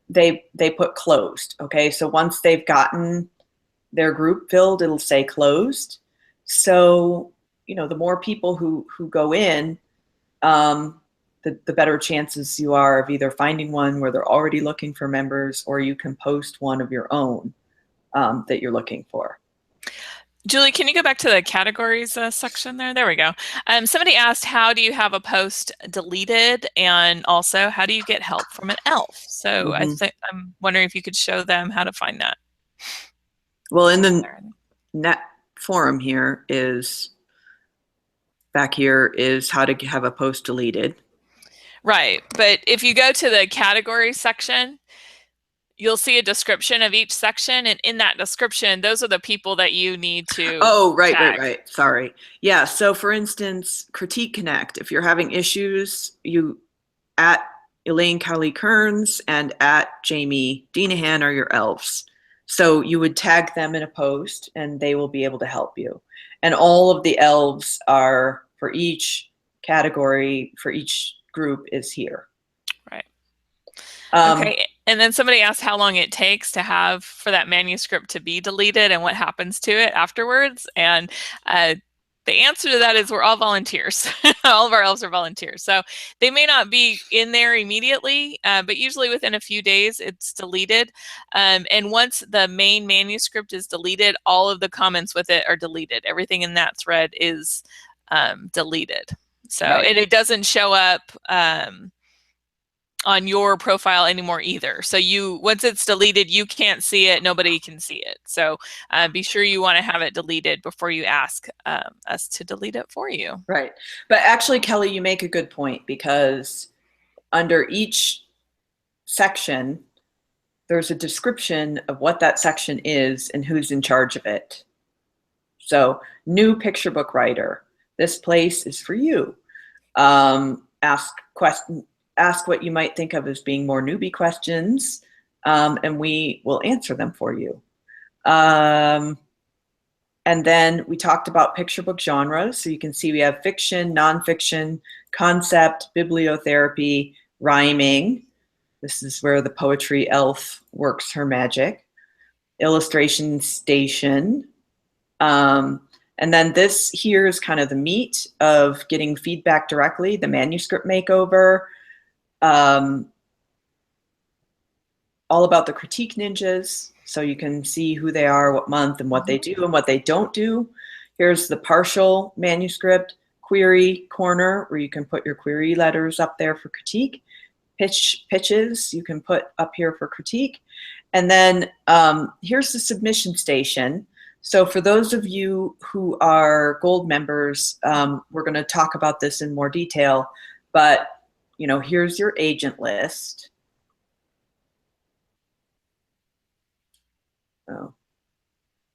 they put closed. Okay, so once they've gotten their group filled, it'll say closed. So, you know, the more people who go in, the better chances you are of either finding one where they're already looking for members, or you can post one of your own that you're looking for. Julie, can you go back to the categories section there? There we go. Somebody asked, how do you have a post deleted? And also, how do you get help from an elf? So I'm wondering if you could show them how to find that. Well, in the net forum here is, back here is how to have a post deleted. Right, but if you go to the category section, you'll see a description of each section, and in that description, those are the people that you need to right. Sorry. Yeah, so for instance, Critique Connect, if you're having issues, you at Elaine Cowley Kearns and at Jamie Denahan are your elves. So you would tag them in a post, and they will be able to help you. And all of the elves are, for each category, for each group, is here. Right. Okay. And then somebody asked how long it takes to have for that manuscript to be deleted and what happens to it afterwards. And the answer to that is we're all volunteers. All of our elves are volunteers. So they may not be in there immediately, but usually within a few days it's deleted. And once the main manuscript is deleted, all of the comments with it are deleted. Everything in that thread is deleted. So and it doesn't show up on your profile anymore either. So once it's deleted, you can't see it, nobody can see it. So be sure you want to have it deleted before you ask us to delete it for you. Right. But actually, Kelly, you make a good point, because under each section, there's a description of what that section is and who's in charge of it. So, new picture book writer, this place is for you. Ask what you might think of as being more newbie questions, and we will answer them for you. And then we talked about picture book genres. So you can see we have fiction, nonfiction, concept, bibliotherapy, rhyming. This is where the poetry elf works her magic. Illustration station. And then this here is kind of the meat of getting feedback directly, the manuscript makeover. All about the Critique Ninjas, so you can see who they are, what month, and what they do and what they don't do. Here's the partial manuscript query corner, where you can put your query letters up there for critique. Pitches you can put up here for critique. And then here's the submission station. So for those of you who are gold members, we're going to talk about this in more detail, but you know, here's your agent list.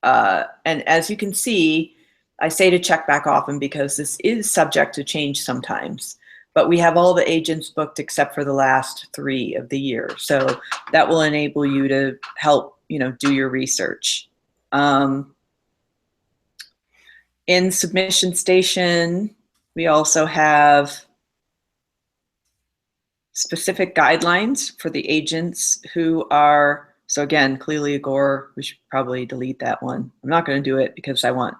And as you can see, I say to check back often because this is subject to change sometimes, but we have all the agents booked except for the last 3 of the year. So that will enable you to help, you know, do your research. In submission station, we also have specific guidelines for the agents who are, so again, Clelia Gore, we should probably delete that one. I'm not going to do it because I want,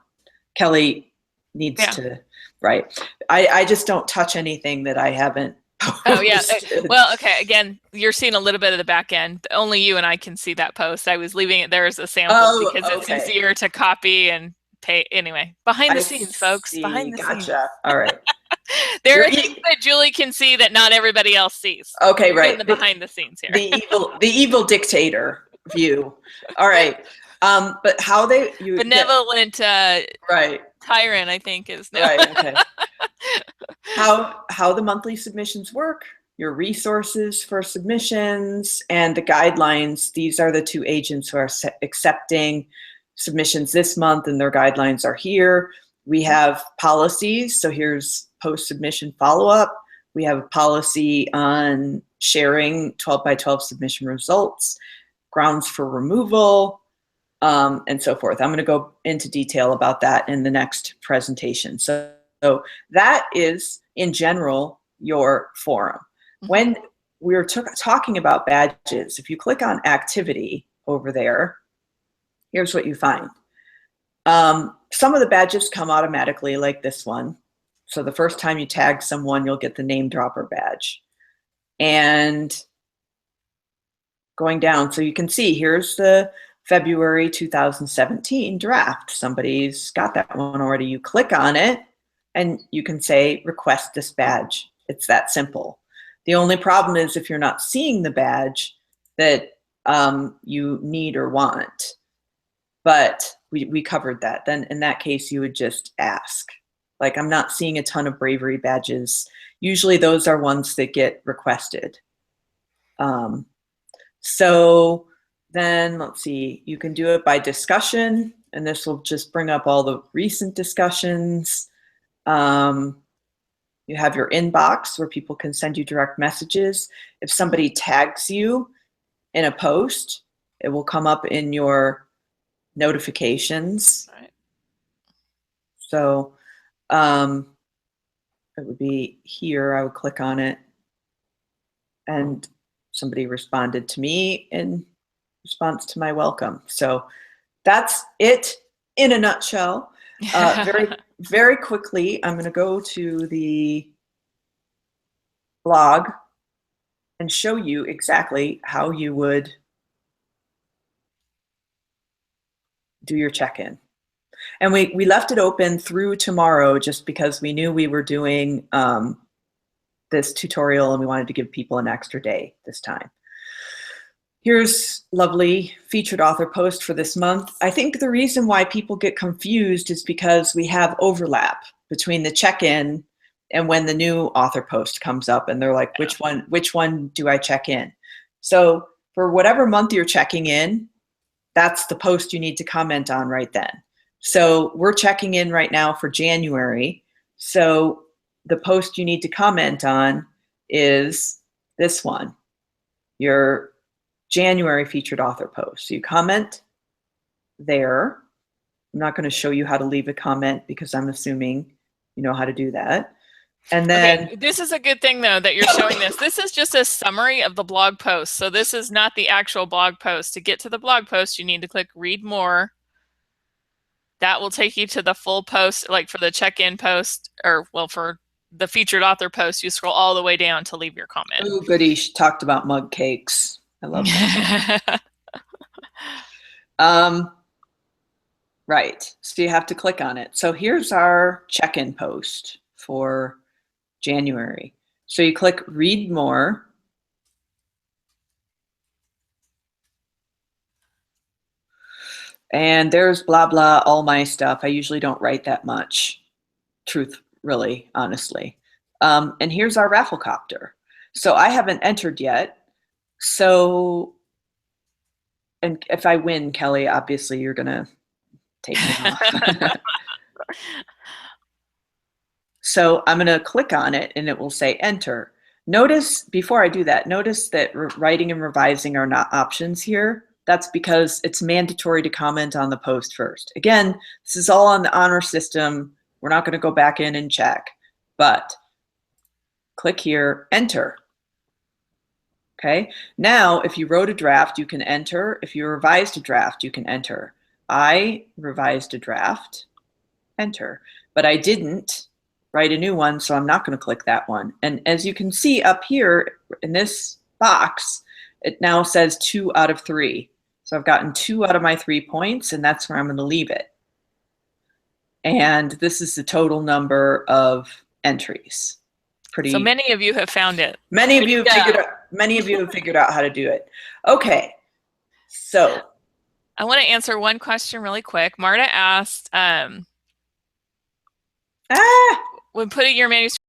Kelly needs to, right. I just don't touch anything that I haven't posted. Oh yeah, well, okay, again, you're seeing a little bit of the back end. Only you and I can see that post. I was leaving it there as a sample because it's easier to copy and pay. Anyway, behind the scenes, folks, behind the scenes. All right. There are things that Julie can see that not everybody else sees. Okay, right. In the behind the scenes here. The evil dictator view. All right. But how they benevolent right. Tyron, I think, is now. Right, okay. How the monthly submissions work, your resources for submissions, and the guidelines. These are the two agents who are accepting submissions this month, and their guidelines are here. We have policies, so here's post-submission follow-up. We have a policy on sharing 12 by 12 submission results, grounds for removal, and so forth. I'm going to go into detail about that in the next presentation. So that is, in general, your forum. When we're talking about badges, if you click on activity over there, here's what you find. Some of the badges come automatically, like this one. So the first time you tag someone, you'll get the name dropper badge. And going down, so you can see here's the February 2017 draft. Somebody's got that one already. You click on it and you can say request this badge. It's that simple. The only problem is if you're not seeing the badge that you need or want. But we covered that. Then in that case, you would just ask. Like, I'm not seeing a ton of bravery badges. Usually those are ones that get requested. So then let's see, you can do it by discussion, and this will just bring up all the recent discussions. You have your inbox where people can send you direct messages. If somebody tags you in a post, it will come up in your notifications. Right. So it would be here. I would click on it, and somebody responded to me in response to my welcome. So that's it in a nutshell. Very quickly, I'm going to go to the blog and show you exactly how you would do your check-in. And we left it open through tomorrow just because we knew we were doing this tutorial and we wanted to give people an extra day this time. Here's lovely featured author post for this month. I think the reason why people get confused is because we have overlap between the check-in and when the new author post comes up, and they're like, which one do I check in? So for whatever month you're checking in, that's the post you need to comment on right then. So we're checking in right now for January. So the post you need to comment on is this one, your January featured author post. So you comment there. I'm not going to show you how to leave a comment because I'm assuming you know how to do that. And then okay, this is a good thing though that you're showing this. This is just a summary of the blog post. So this is not the actual blog post. To get to the blog post, you need to click read more. That will take you to the full post, like for the check-in post, or well, for the featured author post, you scroll all the way down to leave your comment. Oh, goody, she talked about mug cakes. I love that. Right, so you have to click on it. So here's our check-in post for January. So you click read more. And there's blah, blah, all my stuff. I usually don't write that much, really, honestly. And here's our Rafflecopter. So I haven't entered yet. So, and if I win, Kelly, obviously you're going to take me off. So I'm going to click on it and it will say enter. Notice, before I do that, notice that writing and revising are not options here. That's because it's mandatory to comment on the post first. Again, this is all on the honor system. We're not going to go back in and check, but click here, enter. Okay, now if you wrote a draft, you can enter. If you revised a draft, you can enter. I revised a draft, enter, but I didn't write a new one, so I'm not going to click that one. And as you can see up here in this box, it now says 2 out of 3. So I've gotten 2 out of my 3 points, and that's where I'm going to leave it. And this is the total number of entries. So many of you have found it. Many of you have figured out how to do it. Okay, so I want to answer one question really quick. Marta asked, Ah! when putting your manuscript